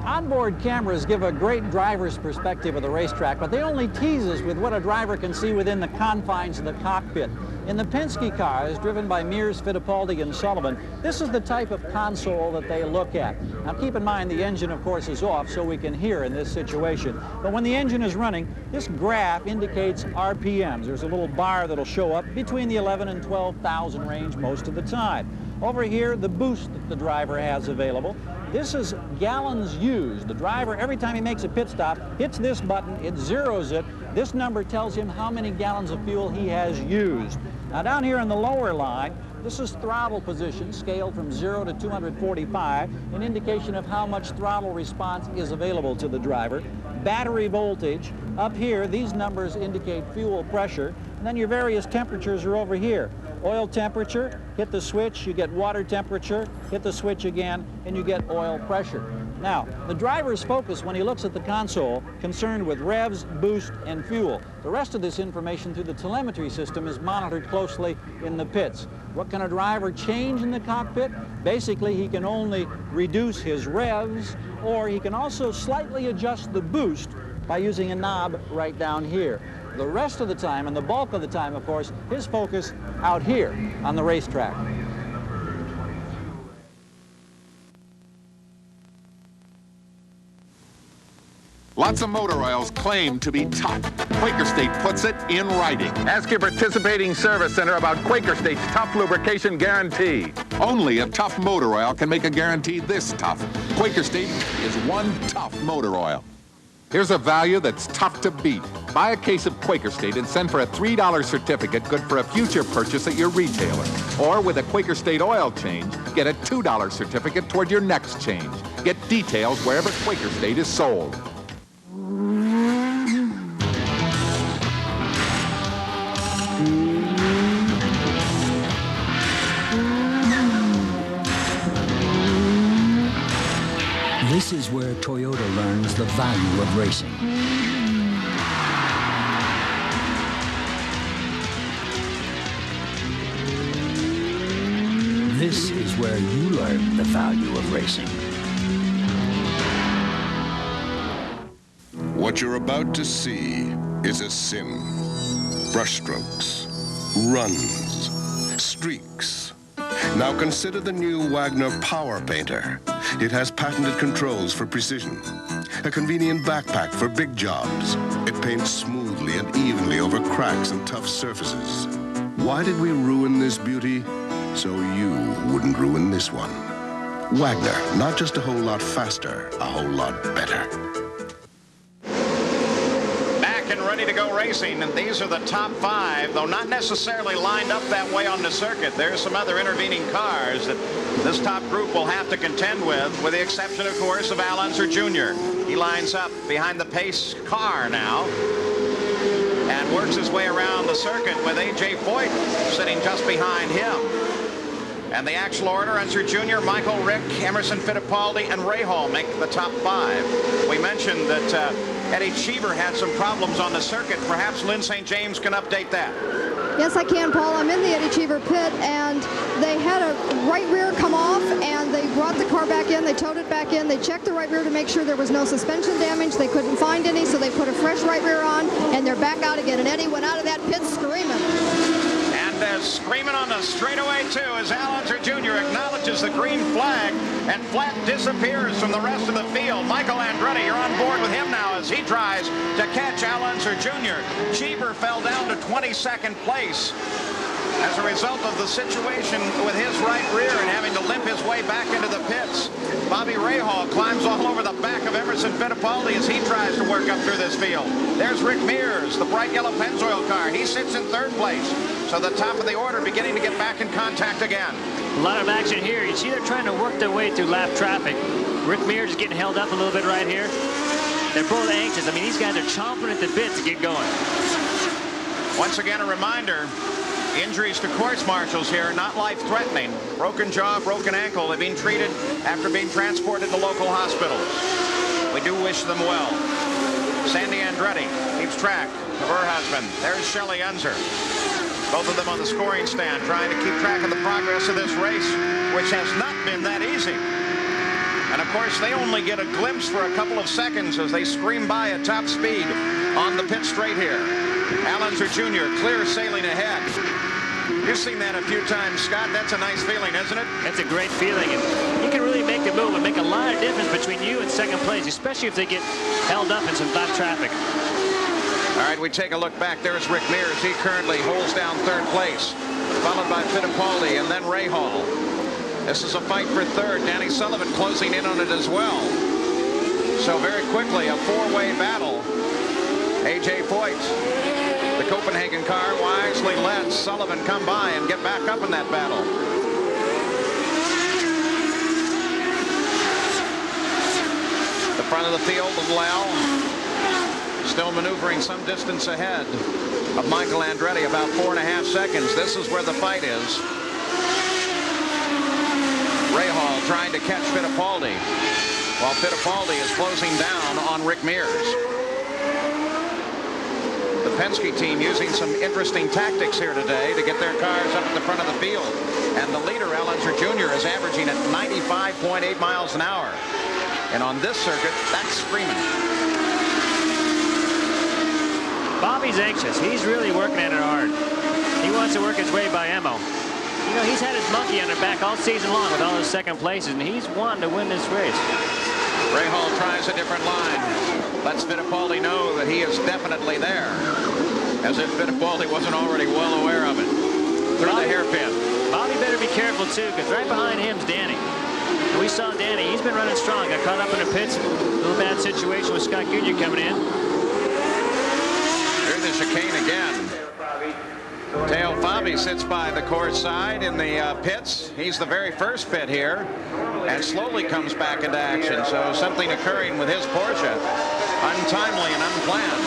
F: Onboard cameras give a great driver's perspective of the racetrack, but they only tease us with what a driver can see within the confines of the cockpit. In the Penske cars, driven by Mears, Fittipaldi, and Sullivan, this is the type of console that they look at. Now keep in mind the engine, of course, is off, so we can hear in this situation. But when the engine is running, this graph indicates RPMs. There's a little bar that'll show up between the 11 and 12,000 range most of the time. Over here, the boost that the driver has available. This is gallons used. The driver, every time he makes a pit stop, hits this button, it zeroes it. This number tells him how many gallons of fuel he has used. Now down here in the lower line, This is throttle position scaled from 0 to 245, an indication of how much throttle response is available to the driver. Battery voltage, up here, these numbers indicate fuel pressure, and then your various temperatures are over here. Oil temperature, hit the switch, you get water temperature, hit the switch again, and you get oil pressure. Now, the driver's focus when he looks at the console, concerned with revs, boost, and fuel. The rest of this information through the telemetry system is monitored closely in the pits. What can a driver change in the cockpit? Basically, he can only reduce his revs, or he can also slightly adjust the boost by using a knob right down here. The rest of the time, and the bulk of the time, of course, his focus out here on the racetrack.
E: Lots of motor oils claim to be tough. Quaker State puts it in writing.
D: Ask your participating service center about Quaker State's tough lubrication guarantee.
E: Only a tough motor oil can make a guarantee this tough. Quaker State is one tough motor oil. Here's a value that's tough to beat. Buy a case of Quaker State and send for a $3 certificate good for a future purchase at your retailer. Or with a Quaker State oil change, get a $2 certificate toward your next change. Get details wherever Quaker State is sold.
G: This is where Toyota learns the value of racing. This is where you learn the value of racing.
L: What you're about to see is a sim. Brushstrokes, runs, streaks. Now consider the new Wagner Power Painter. It has patented controls for precision, a convenient backpack for big jobs. It paints smoothly and evenly over cracks and tough surfaces. Why did we ruin this beauty? So you wouldn't ruin this one. Wagner, not just a whole lot faster, a whole lot better.
A: Back and ready to go racing, and these are the top 5, though not necessarily lined up that way on the circuit. There's some other intervening cars that this top group will have to contend with the exception, of course, of Unser Jr. He lines up behind the pace car now and works his way around the circuit with A.J. Foyt sitting just behind him. And the actual order, Unser Jr., Michael, Rick, Emerson Fittipaldi, and Rahal make the top 5. We mentioned that Eddie Cheever had some problems on the circuit. Perhaps Lynn St. James can update that.
H: Yes, I can, Paul. I'm in the Eddie Cheever pit, and they had a right rear come off, and they brought the car back in. They towed it back in. They checked the right rear to make sure there was no suspension damage. They couldn't find any, so they put a fresh right rear on, and they're back out again. And Eddie went out of that pit screaming.
A: And screaming on the straightaway, too, as Unser Jr. acknowledges the green flag, and flat disappears from the rest of the field. Michael Andretti, you're on board with him now as he tries to catch Unser Jr. Cheever fell down to 22nd place as a result of the situation with his right rear and having to limp his way back into the pits. Bobby Rahal climbs all over the back of Emerson Fittipaldi as he tries to work up through this field. There's Rick Mears, the bright yellow Pennzoil car. He sits in 3rd place. So the top of the order beginning to get back in contact again.
B: A lot of action here. You see they're trying to work their way through lap traffic. Rick Mears is getting held up a little bit right here. They're both anxious. I mean, these guys are chomping at the bit to get going.
A: Once again, a reminder, injuries to course marshals here are not life-threatening. Broken jaw, broken ankle have been treated after being transported to local hospitals. We do wish them well. Sandy Andretti keeps track of her husband. There's Shelley Unser. Both of them on the scoring stand trying to keep track of the progress of this race, which has not been that easy. And of course, they only get a glimpse for a couple of seconds as they scream by at top speed on the pit straight here. Unser Jr. clear sailing ahead. You've seen that a few times, Scott. That's a nice feeling, isn't it?
B: That's a great feeling. And you can really make the move and make a lot of difference between you and 2nd place, especially if they get held up in some lap traffic.
A: All right, we take a look back. There's Rick Mears. He currently holds down 3rd place, followed by Fittipaldi and then Rahal. This is a fight for 3rd. Danny Sullivan closing in on it as well. So very quickly, a 4-way battle. A.J. Foyt, the Copenhagen car wisely lets Sullivan come by and get back up in that battle. The front of the field of Lal still maneuvering some distance ahead of Michael Andretti, about 4.5 seconds. This is where the fight is. Rahal trying to catch Fittipaldi, while Fittipaldi is closing down on Rick Mears. The Penske team using some interesting tactics here today to get their cars up at the front of the field. And the leader, Unser Jr, is averaging at 95.8 miles an hour. And on this circuit, that's screaming.
B: Bobby's anxious. He's really working at it hard. He wants to work his way by Emo. You know, he's had his monkey on his back all season long with all those second places, and he's won to win this race.
A: Rahal tries a different line. Lets Fittipaldi know that he is definitely there. As if Fittipaldi wasn't already well aware of it. Through the hairpin.
B: Bobby better be careful, too, because right behind him's Danny. And we saw Danny. He's been running strong. Got caught up in the pits. A little bad situation with Scott Jr coming in.
A: Through the chicane again. Teo Fabi sits by the course side in the pits. He's the very first pit here and slowly comes back into action. So something occurring with his Porsche. Untimely and unplanned.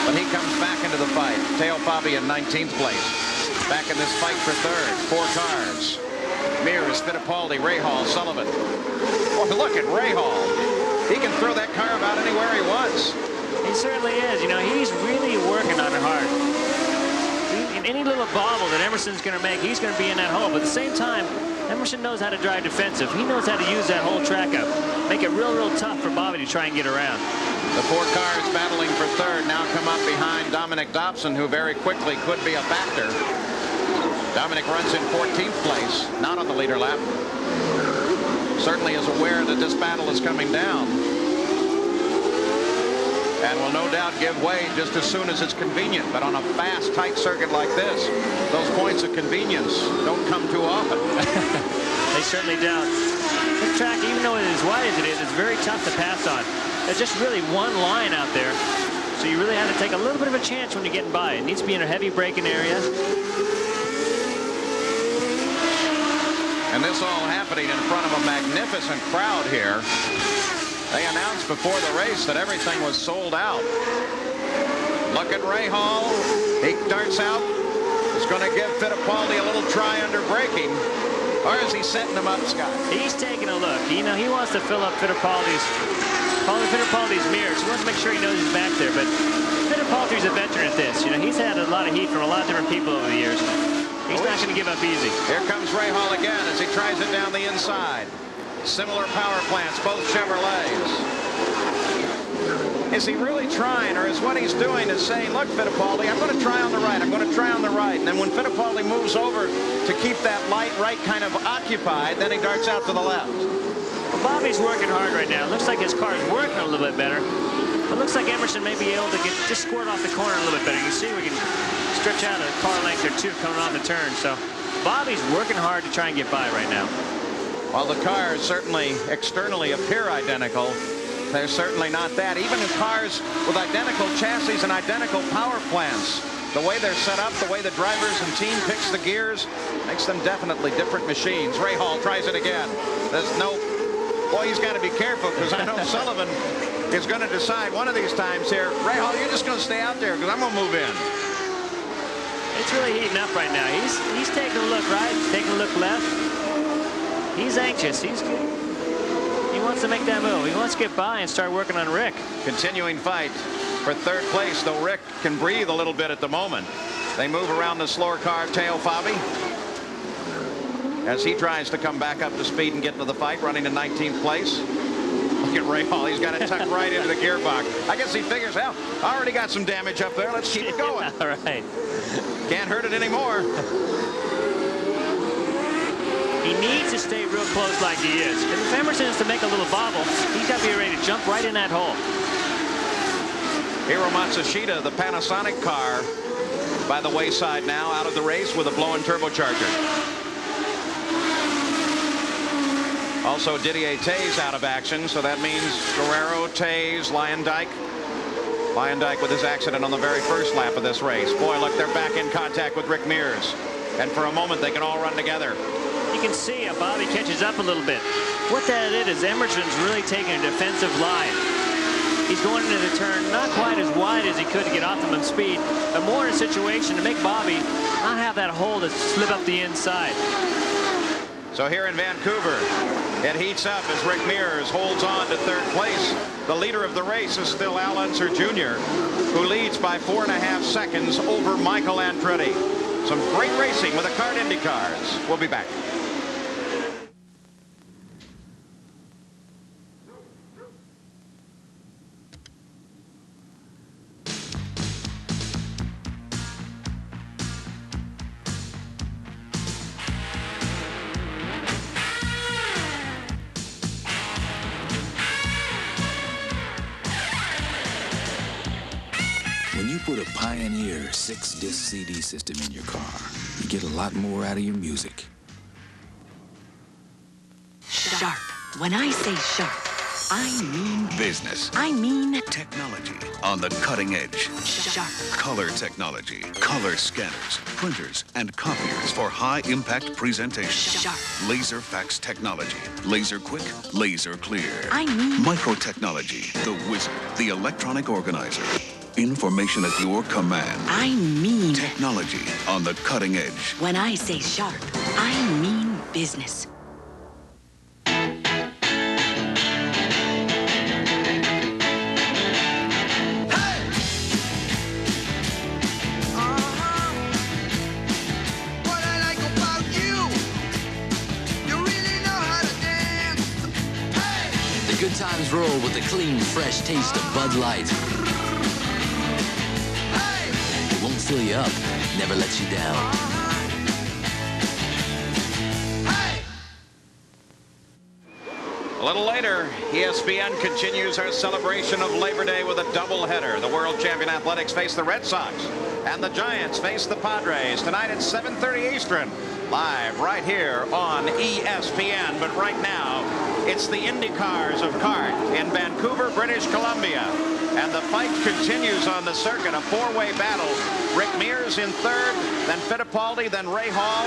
A: But he comes back into the fight. Teo Fabi in 19th place. Back in this fight for third. 4 cars. Mears, Fittipaldi, Rahal, Sullivan. Oh, look at Rahal. He can throw that car about anywhere he wants.
B: He certainly is. You know, he's really working on it hard. Any little bobble that Emerson's going to make, he's going to be in that hole. But at the same time, Emerson knows how to drive defensive. He knows how to use that whole track up. Make it real, real tough for Bobby to try and get around.
A: The 4 cars battling for third now come up behind Dominic Dobson, who very quickly could be a factor. Dominic runs in 14th place, not on the leader lap. Certainly is aware that this battle is coming down. And will no doubt give way just as soon as it's convenient. But on a fast, tight circuit like this, those points of convenience don't come too often.
B: They certainly don't. This track, even though it is as wide as it is, it's very tough to pass on. There's just really one line out there. So you really have to take a little bit of a chance when you're getting by. It needs to be in a heavy braking area.
A: And this all happening in front of a magnificent crowd here. They announced before the race that everything was sold out. Look at Rahal. He darts out. He's going to give Fittipaldi a little try under braking. Or is he setting him up, Scott?
B: He's taking a look. You know, he wants to fill up Fittipaldi's mirrors. He wants to make sure he knows he's back there. But Fittipaldi's a veteran at this. You know, he's had a lot of heat from a lot of different people over the years. He's not going to give up easy.
A: Here comes Rahal again as he tries it down the inside. Similar power plants, both Chevrolets. Is he really trying, or is what he's doing is saying, look, Fittipaldi, I'm going to try on the right. I'm going to try on the right. And then when Fittipaldi moves over to keep that light right kind of occupied, then he darts out to the left.
B: Well, Bobby's working hard right now. It looks like his car's working a little bit better. It looks like Emerson may be able to just squirt off the corner a little bit better. You see we can stretch out a car length or two coming off the turn. So Bobby's working hard to try and get by right now.
A: While the cars certainly externally appear identical, they're certainly not that. Even in cars with identical chassis and identical power plants, the way they're set up, the way the drivers and team picks the gears, makes them definitely different machines. Rahal tries it again. There's no... Boy, he's got to be careful, because I know Sullivan is going to decide one of these times here, Rahal, you're just going to stay out there, because I'm going to move in.
B: It's really heating up right now. He's taking a look right, taking a look left. He's anxious. He wants to make that move. He wants to get by and start working on Rick.
A: Continuing fight for third place, though Rick can breathe a little bit at the moment. They move around the slower car, Teo Fabi, as he tries to come back up to speed and get into the fight, running in 19th place. Look at Rahal. He's got it tucked right into the gearbox. I guess he figures, well, I already got some damage up there. Let's keep it going.
B: All right.
A: Can't hurt it anymore.
B: He needs to stay real close like he is. If Emerson is to make a little bobble, he's got to be ready to jump right in that hole.
A: Hiro Matsushita, the Panasonic car, by the wayside now, out of the race with a blown turbocharger. Also, Didier Tays out of action, so that means Guerrero, Tays, Lyondike, Lyondike with his accident on the very first lap of this race. Boy, look, they're back in contact with Rick Mears. And for a moment, they can all run together.
B: You can see how Bobby catches up a little bit. What that is Emerson's really taking a defensive line. He's going into the turn not quite as wide as he could to get optimum speed, but more in a situation to make Bobby not have that hole to slip up the inside.
A: So here in Vancouver, it heats up as Rick Mears holds on to third place. The leader of the race is still Unser Jr., who leads by 4.5 seconds over Michael Andretti. Some great racing with the CART Indycars. We'll be back.
I: When you put a Pioneer 6-disc CD system in your car, you get a lot more out of your music.
N: Sharp. When I say sharp, I mean
W: business.
N: I mean
W: Technology on the cutting edge.
N: sharp.
W: Color technology, color scanners, printers, and copiers for high-impact presentation.
N: Sharp.
W: Laser fax technology, laser quick, laser clear.
N: I mean
W: Microtechnology, the wizard, the electronic organizer. Information at your command.
N: I mean
W: Technology on the cutting edge.
N: When I say sharp, I mean business.
X: The good times roll with the clean, fresh taste of Bud Light. It won't fill you up, never lets you down.
A: A little later, ESPN continues our celebration of Labor Day with a doubleheader. The world champion Athletics face the Red Sox, and the Giants face the Padres tonight at 7:30 Eastern, live right here on ESPN. But right now, it's the Indycars of CART in Vancouver, British Columbia. And the fight continues on the circuit, a four-way battle. Rick Mears in third, then Fittipaldi, then Rahal,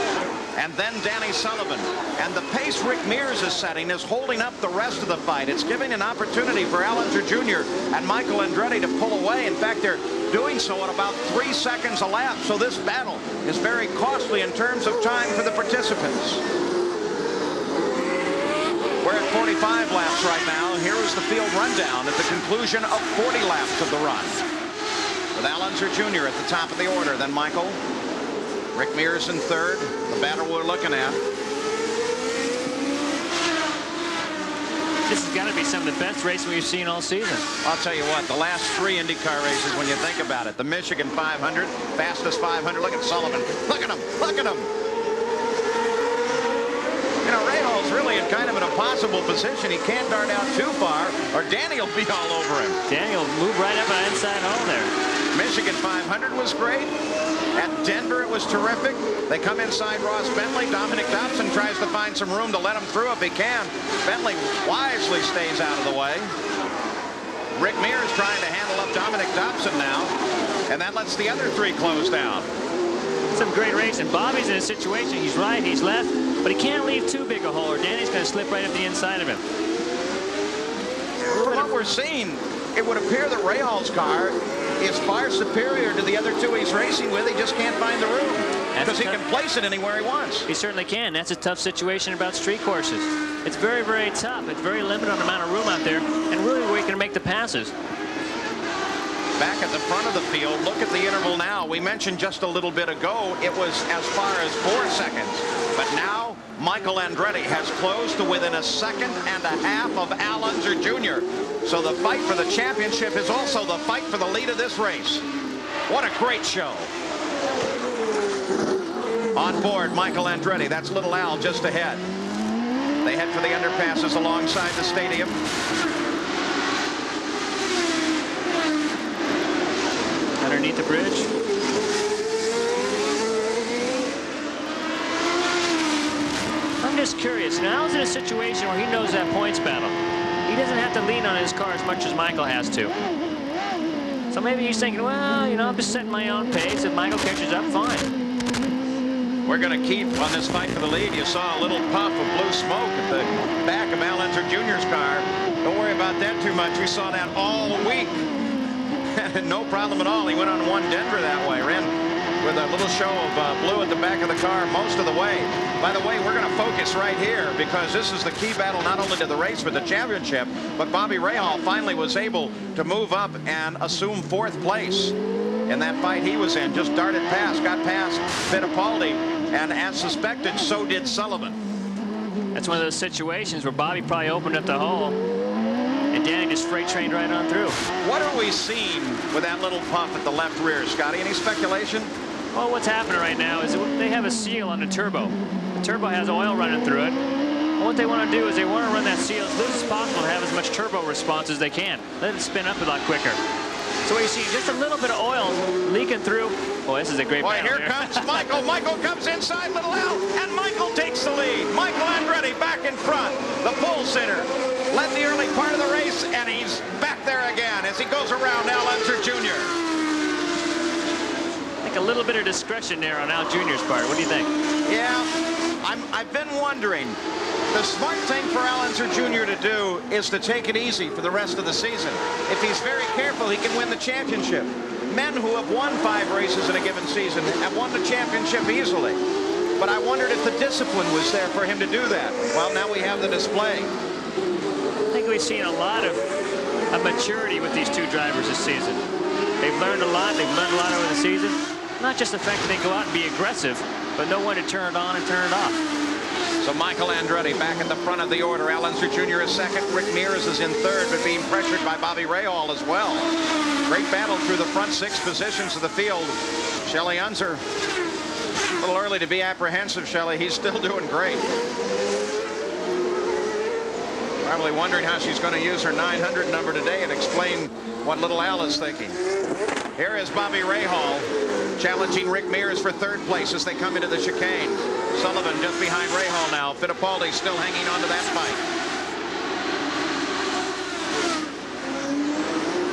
A: and then Danny Sullivan. And the pace Rick Mears is setting is holding up the rest of the fight. It's giving an opportunity for Unser Jr. and Michael Andretti to pull away. In fact, they're doing so at about 3 seconds a lap. So this battle is very costly in terms of time for the participants. We're at 45 laps right now. Here is the field rundown at the conclusion of 40 laps of the run. With Unser Jr. at the top of the order, then Michael. Rick Mears in third, the battle we're looking at.
B: This has got to be some of the best racing we've seen all season.
A: I'll tell you what, the last 3 IndyCar races, when you think about it, the Michigan 500, fastest 500, look at Sullivan. Look at him, look at him. You know, Rahal's really in kind of an impossible position. He can't dart out too far, or Danny will be all over him.
B: Danny will move right up an inside hole there.
A: Michigan 500 was great. At Denver, it was terrific. They come inside Ross Bentley. Dominic Dobson tries to find some room to let him through if he can. Bentley wisely stays out of the way. Rick Mears trying to handle up Dominic Dobson now, and that lets the other 3 close down.
B: Some great racing. Bobby's in a situation. He's right, he's left, but he can't leave too big a hole, or Danny's going to slip right up the inside of him.
A: From what we're seeing, it would appear that Rahal's car is far superior to the other 2 he's racing with. He just can't find the room because he can place it anywhere he wants.
B: He certainly can. That's a tough situation about street courses. It's very, very tough. It's very limited on the amount of room out there, and really where you can make the passes.
A: Back at the front of the field, look at the interval now. We mentioned just a little bit ago it was as far as 4 seconds. But now Michael Andretti has closed to within 1.5 seconds of Unser Jr. So the fight for the championship is also the fight for the lead of this race. What a great show. On board, Michael Andretti. That's Little Al just ahead. They head for the underpasses alongside the stadium.
B: Underneath the bridge. I'm just curious. Now he's in a situation where he knows that points battle. He doesn't have to lean on his car as much as Michael has to. So maybe he's thinking, well, you know, I'm just setting my own pace. If Michael catches up, fine.
A: We're going to keep on this fight for the lead. You saw a little puff of blue smoke at the back of Unser Jr.'s car. Don't worry about that too much. We saw that all week. No problem at all. He went on one Denver that way. Ran with a little show of blue at the back of the car most of the way. By the way, we're going to focus right here because this is the key battle not only to the race but the championship. But Bobby Rahal finally was able to move up and assume 4th place in that fight he was in. Just darted past, got past Fittipaldi, and as suspected, so did Sullivan.
B: That's one of those situations where Bobby probably opened up the hole and Danny just freight trained right on through.
A: What are we seeing with that little puff at the left rear, Scotty? Any speculation?
B: Well, what's happening right now is they have a seal on the turbo. The turbo has oil running through it. And what they want to do is they want to run that seal as loose as possible to have as much turbo response as they can. Let it spin up a lot quicker. So what you see, just a little bit of oil leaking through. Oh, this is a great battle.
A: Here comes Michael. Michael comes inside Little Al, and Michael takes the lead. Michael Andretti back in front. The pole sitter led the early part of the race, and he's back there again as he goes around Unser Jr.
B: I think a little bit of discretion there on Al Jr.'s part. What do you think?
A: Yeah, I've been wondering. The smart thing for Unser Jr. to do is to take it easy for the rest of the season. If he's very careful, he can win the championship. Men who have won 5 races in a given season have won the championship easily. But I wondered if the discipline was there for him to do that. Well, now we have the display.
B: I think we've seen a lot of maturity with these two drivers this season. They've learned a lot. They've learned a lot over the season. Not just the fact that they go out and be aggressive, but know when to turn it on and turn it off.
A: So Michael Andretti back at the front of the order. Unser Jr. is second. Rick Mears is in third, but being pressured by Bobby Rahal as well. Great battle through the front 6 positions of the field. Shelley Unser, a little early to be apprehensive, Shelley. He's still doing great. Probably wondering how she's going to use her 900 number today and explain what Little Al is thinking. Here is Bobby Rahal challenging Rick Mears for 3rd place as they come into the chicane. Sullivan just behind Rahal now. Fittipaldi still hanging on to that fight.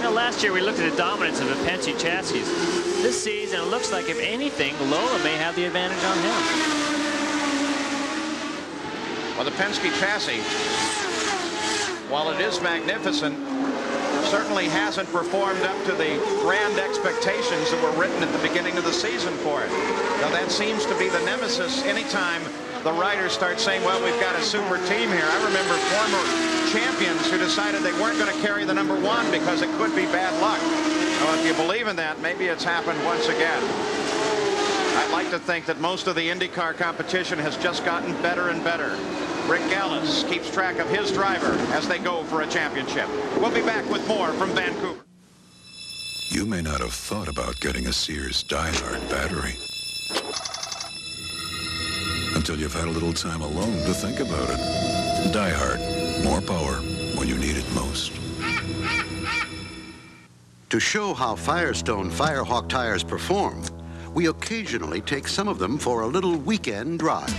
B: Now, last year we looked at the dominance of the Penske chassis. This season, it looks like, if anything, Lola may have the advantage on him.
A: Well, the Penske chassis, while it is magnificent, certainly hasn't performed up to the grand expectations that were written at the beginning of the season for it. Now, that seems to be the nemesis anytime the riders start saying, well, we've got a super team here. I remember former champions who decided they weren't going to carry the number 1 because it could be bad luck. Well, if you believe in that, maybe it's happened once again. I'd like to think that most of the Indycar competition has just gotten better and better. Rick Gallis keeps track of his driver as they go for a championship. We'll be back with more from Vancouver.
W: You may not have thought about getting a Sears Die-Hard battery until you've had a little time alone to think about it. Die-Hard, more power when you need it most.
M: To show how Firestone Firehawk tires perform, we occasionally take some of them for a little weekend drive.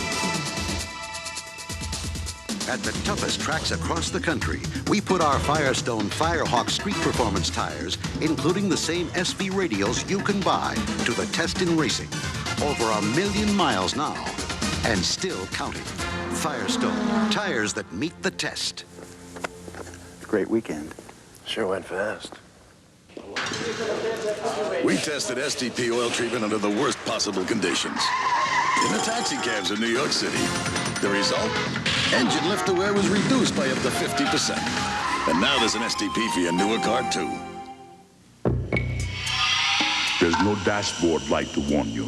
M: At the toughest tracks across the country, we put our Firestone Firehawk street performance tires, including the same SV radials you can buy, to the test in racing. Over 1 million miles now, and still counting. Firestone, tires that meet the test.
O: Great weekend. Sure went fast.
R: We tested STP oil treatment under the worst possible conditions. In the taxi cabs in New York City. The result? Engine lift to wear was reduced by up to 50%. And now there's an STP for your newer car, too.
P: There's no dashboard light to warn you.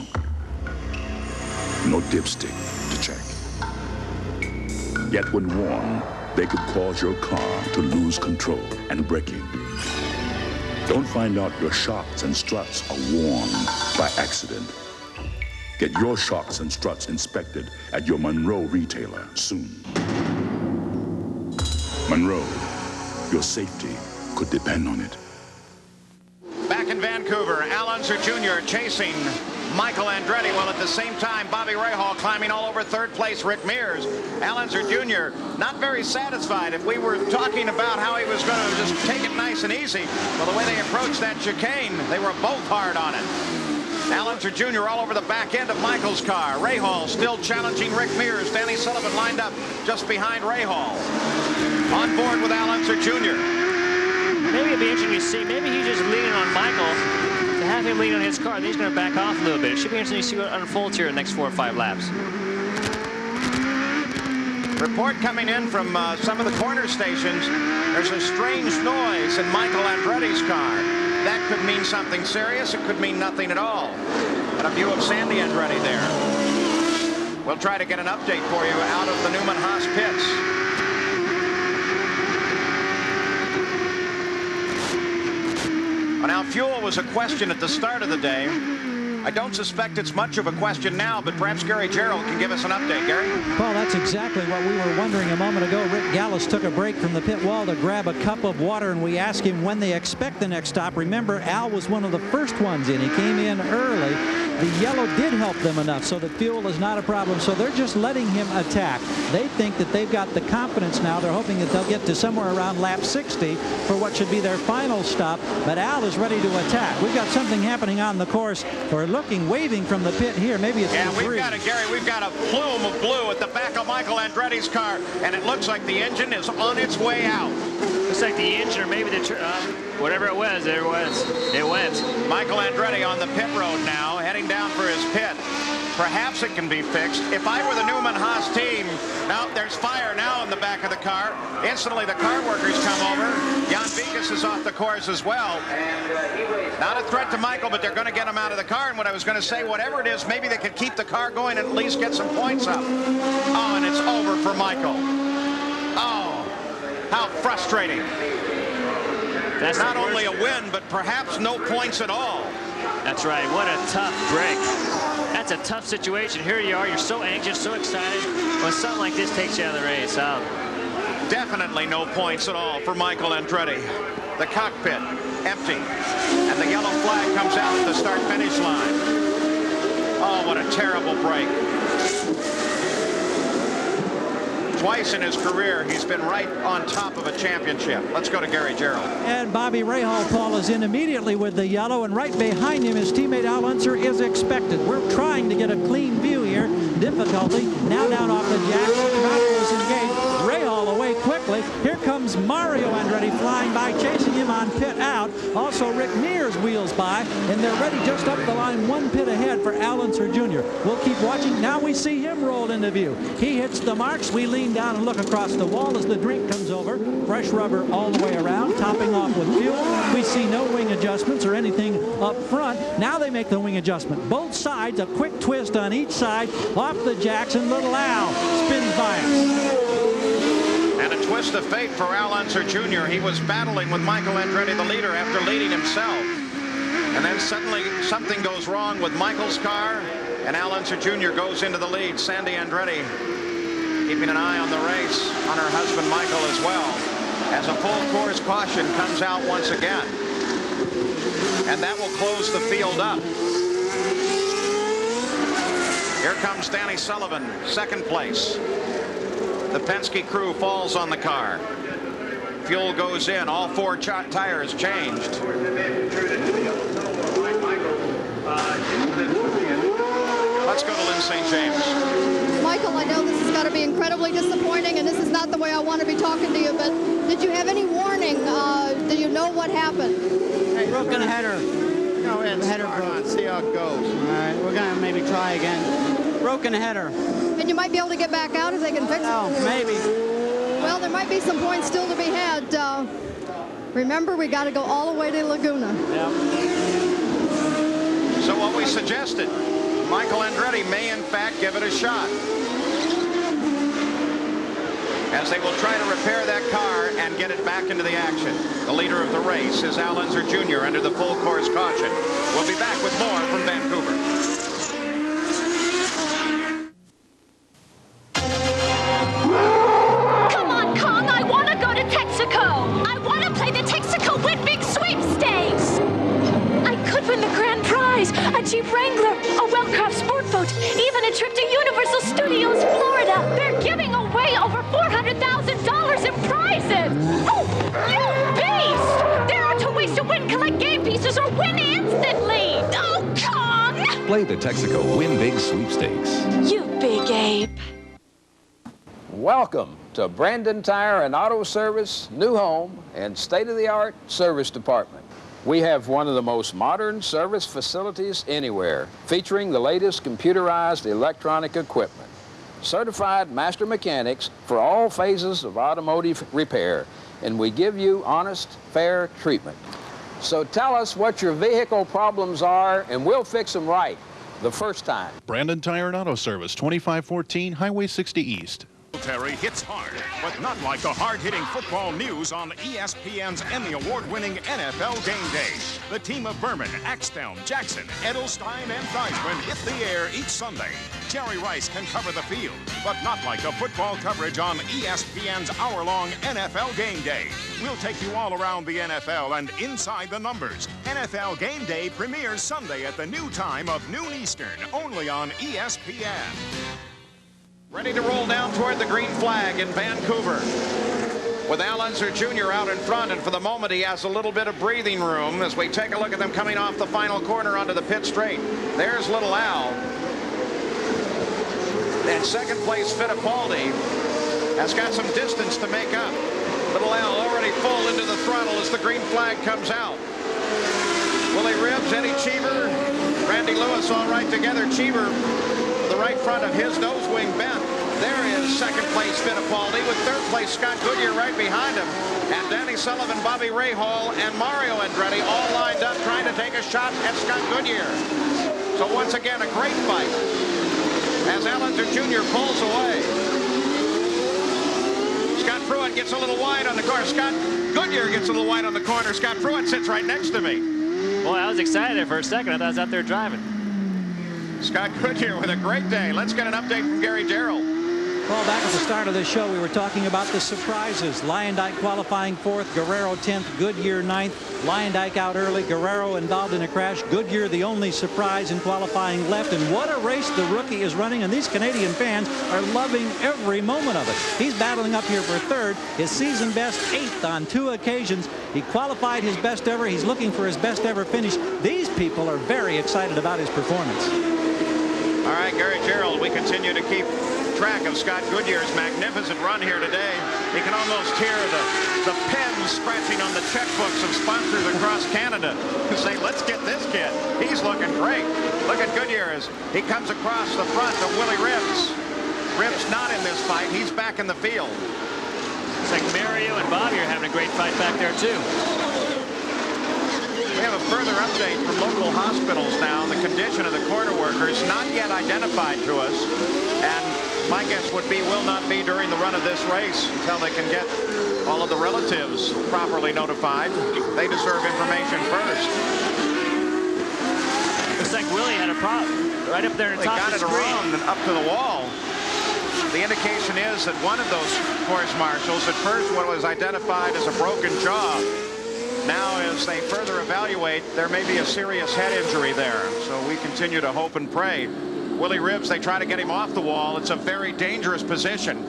P: No dipstick to check. Yet when warned, they could cause your car to lose control and braking. Don't find out your shocks and struts are worn by accident. Get your shocks and struts inspected at your Monroe retailer soon. Monroe, your safety could depend on it.
A: Back in Vancouver, Unser Jr. chasing Michael Andretti. Well, at the same time, Bobby Rahal climbing all over third place. Rick Mears, Al Unser Jr. not very satisfied. If we were talking about how he was going to just take it nice and easy, well, the way they approached that chicane, they were both hard on it. Al Unser Jr. all over the back end of Michael's car. Rahal still challenging Rick Mears. Danny Sullivan lined up just behind Rahal. On board with Al Unser Jr.
B: Maybe it'd be interesting to see. Maybe he's just leaning on Michael to have him lean on his car. Then he's going to back off a little bit. It should be interesting to see what unfolds here in the next 4 or 5 laps.
A: Report coming in from some of the corner stations. There's a strange noise in Michael Andretti's car. That could mean something serious. It could mean nothing at all. And a view of Sandy Andretti there. We'll try to get an update for you out of the Newman Haas pits. Well, now, fuel was a question at the start of the day. I don't suspect it's much of a question now, but perhaps Gary Gerald can give us an update. Gary?
F: Well, that's exactly what we were wondering a moment ago. Rick Gallus took a break from the pit wall to grab a cup of water, and we asked him when they expect the next stop. Remember, Al was one of the first ones in. He came in early. The yellow did help them enough so that fuel is not a problem. So they're just letting him attack. They think that they've got the confidence now. They're hoping that they'll get to somewhere around lap 60 for what should be their final stop. But Al is ready to attack. We've got something happening on the course. We're looking, waving from the pit here. Maybe it's
A: we've got it, Gary. We've got a plume of blue at the back of Michael Andretti's car, and it looks like the engine is on its way out.
B: Looks like the engine, or maybe the whatever it was, there it was. It went.
A: Michael Andretti on the pit road now, heading down for his pit. Perhaps it can be fixed. If I were the Newman Haas team, now there's fire now in the back of the car. Instantly the car workers come over. Jan Vikas is off the course as well. Not a threat to Michael, but they're going to get him out of the car. And what I was going to say, whatever it is, maybe they could keep the car going and at least get some points up. Oh, and it's over for Michael. Oh, how frustrating.
B: That's
A: not only a win, but perhaps no points at all.
B: That's right. What a tough break. That's a tough situation. Here you are. You're so anxious, so excited. When something like this takes you out of the race.
A: Definitely no points at all for Michael Andretti. The cockpit empty. And the yellow flag comes out at the start-finish line. Oh, what a terrible break. Twice in his career, he's been right on top of a championship. Let's go to Gary Gerald.
F: And Bobby Rahal, Paul, is in immediately with the yellow, and right behind him, his teammate Al Unser is expected. We're trying to get a clean view here. Difficulty. Now down off the jack. Throttle is engaged. Rahal away quickly. Here comes Mario Andretti flying by, chasing him on pit out. Also, Rick Mears wheels by, and they're ready just up the line, 1 pit ahead for Al Unser Jr. We'll keep watching. Now we see him roll into view. He hits the marks. We lean down and look across the wall as the drink comes over. Fresh rubber all the way around, topping off with fuel. We see no wing adjustments or anything up front. Now they make the wing adjustment. Both sides, a quick twist on each side, off the jacks, and little Al spins by us.
A: And a twist of fate for Al Unser Jr. He was battling with Michael Andretti, the leader, after leading himself. And then suddenly something goes wrong with Michael's car, and Al Unser Jr. goes into the lead. Sandy Andretti keeping an eye on the race, on her husband Michael as well, as a full course caution comes out once again. And that will close the field up. Here comes Danny Sullivan, second place. The Penske crew falls on the car. Fuel goes in, all 4 tires changed. Let's go to Lynn St. James.
H: Michael, I know this has got to be incredibly disappointing, and this is not the way I want to be talking to you, but did you have any warning? Do you know what happened?
C: Hey, broken header. No, it's header broke. See how it goes. All right, we're going to maybe try again. Broken header.
H: And you might be able to get back out if they can fix it?
C: Oh, maybe.
H: Well, there might be some points still to be had. Remember, we got to go all the way to Laguna.
C: Yep.
A: So what we suggested, Michael Andretti may in fact give it a shot, as they will try to repair that car and get it back into the action. The leader of the race is Al Unser Jr. under the full course caution. We'll be back with more from Vancouver.
Q: Come on, Kong, I want to go to Texaco. I want to play the Texaco Win Big Sweepstakes. I could win the grand prize, a Jeep Wrangler, a discount. Even a trip to Universal Studios Florida. They're giving away over $400,000 in prizes. Oh, you beast! There are two ways to win. Collect game pieces or win instantly. Oh, come!
D: Play the Texaco Win Big Sweepstakes.
Q: You big ape.
J: Welcome to Brandon Tire and Auto Service, new home and state-of-the-art service department. We have one of the most modern service facilities anywhere, featuring the latest computerized electronic equipment. Certified master mechanics for all phases of automotive repair, and we give you honest, fair treatment. So tell us what your vehicle problems are, and we'll fix them right the first time.
S: Brandon Tire and Auto Service, 2514 Highway 60 East.
K: Terry hits hard, but not like the hard-hitting football news on ESPN's Emmy Award-winning NFL Game Day. The team of Berman, Axtell, Jackson, Edelstein, and Theismann hit the air each Sunday. Jerry Rice can cover the field, but not like the football coverage on ESPN's hour-long NFL Game Day. We'll take you all around the NFL and inside the numbers. NFL Game Day premieres Sunday at the new time of noon Eastern, only on ESPN.
A: Ready to roll down toward the green flag in Vancouver. With Unser Jr. out in front, and for the moment he has a little bit of breathing room as we take a look at them coming off the final corner onto the pit straight. There's little Al. And second place Fittipaldi has got some distance to make up. Little Al already full into the throttle as the green flag comes out. Willie Ribbs, Eddie Cheever, Randy Lewis all right together. Cheever the right front of his nose wing bent. There is second place Fittipaldi with third place Scott Goodyear right behind him. And Danny Sullivan, Bobby Rahal, and Mario Andretti all lined up trying to take a shot at Scott Goodyear. So once again, a great fight as Unser Jr. pulls away. Scott Pruett gets a little wide on the corner. Scott Goodyear gets a little wide on the corner. Scott Pruett sits right next to me.
B: Boy, I was excited there for a second. I thought I was out there driving.
A: Scott Goodyear with a great day. Let's get an update from Gary Gerald.
F: Well, back at the start of the show, we were talking about the surprises. Lyondike qualifying 4th, Guerrero 10th, Goodyear 9th. Lyondike out early, Guerrero involved in a crash. Goodyear the only surprise in qualifying left. And what a race the rookie is running, and these Canadian fans are loving every moment of it. He's battling up here for 3rd, his season best 8th on 2 occasions. He qualified his best ever. He's looking for his best ever finish. These people are very excited about his performance.
A: All right, Gary Gerald, we continue to keep track of Scott Goodyear's magnificent run here today. You can almost hear the pens scratching on the checkbooks of sponsors across Canada who say, let's get this kid. He's looking great. Look at Goodyear as he comes across the front of Willie Ribbs. Ribbs not in this fight. He's back in the field.
B: It's like Mario and Bobby are having a great fight back there, too.
A: We have a further update from local hospitals now. The condition of the corner workers not yet identified to us, and my guess would be will not be during the run of this race until they can get all of the relatives properly notified. They deserve information first.
B: Looks like Willie had a problem right up there in the top of the screen.
A: They got it around and up to the wall. The indication is that one of those course marshals at first what was identified as a broken jaw. Now, as they further evaluate, there may be a serious head injury there. So we continue to hope and pray. Willie Ribbs, they try to get him off the wall. It's a very dangerous position.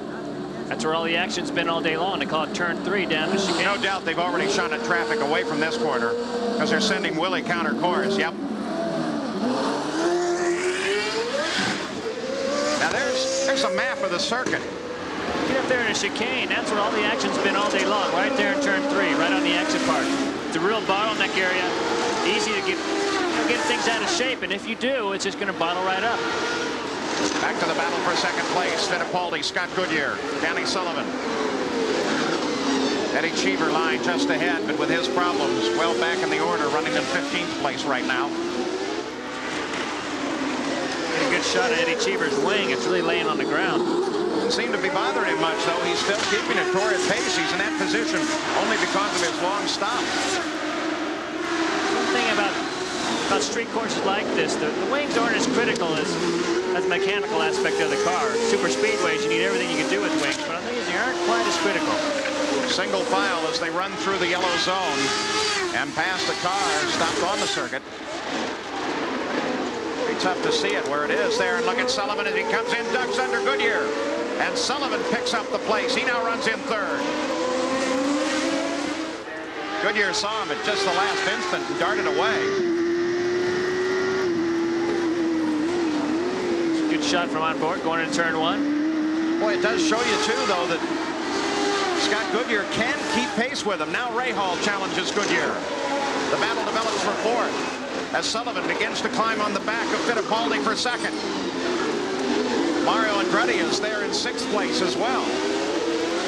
B: That's where all the action's been all day long. They call it turn 3 down the chicane.
A: No doubt they've already shunted traffic away from this corner because they're sending Willie counter course. Yep. Now there's a map of the circuit.
B: Get up there in a chicane. That's where all the action's been all day long. Right there in turn 3, right on the exit part. It's a real bottleneck area. Easy to get things out of shape, and if you do, it's just going to bottle right up.
A: Back to the battle for second place. Fittipaldi, Scott Goodyear, Danny Sullivan. Eddie Cheever lying just ahead, but with his problems well back in the order, running in 15th place right now.
B: Get a good shot at Eddie Cheever's wing. It's really laying on the ground.
A: Doesn't seem to be bothering him much, though. He's still keeping a torrid pace. He's in that position only because of his long stop.
B: One thing about street courses like this, the wings aren't as critical as the mechanical aspect of the car. Super speedways, you need everything you can do with wings, but I think they aren't quite as critical.
A: Single file as they run through the yellow zone and past the car stopped on the circuit. tough to see it where it is there. And look at Sullivan as he comes in, ducks under Goodyear. And Sullivan picks up the place. He now runs in third. Goodyear saw him at just the last instant and darted away.
B: Good shot from on board going into turn one.
A: Boy, it does show you, too, though, that Scott Goodyear can keep pace with him. Now Rahal challenges Goodyear. The battle develops for fourth as Sullivan begins to climb on the back of Fittipaldi for second. Mario Andretti is there in sixth place as well.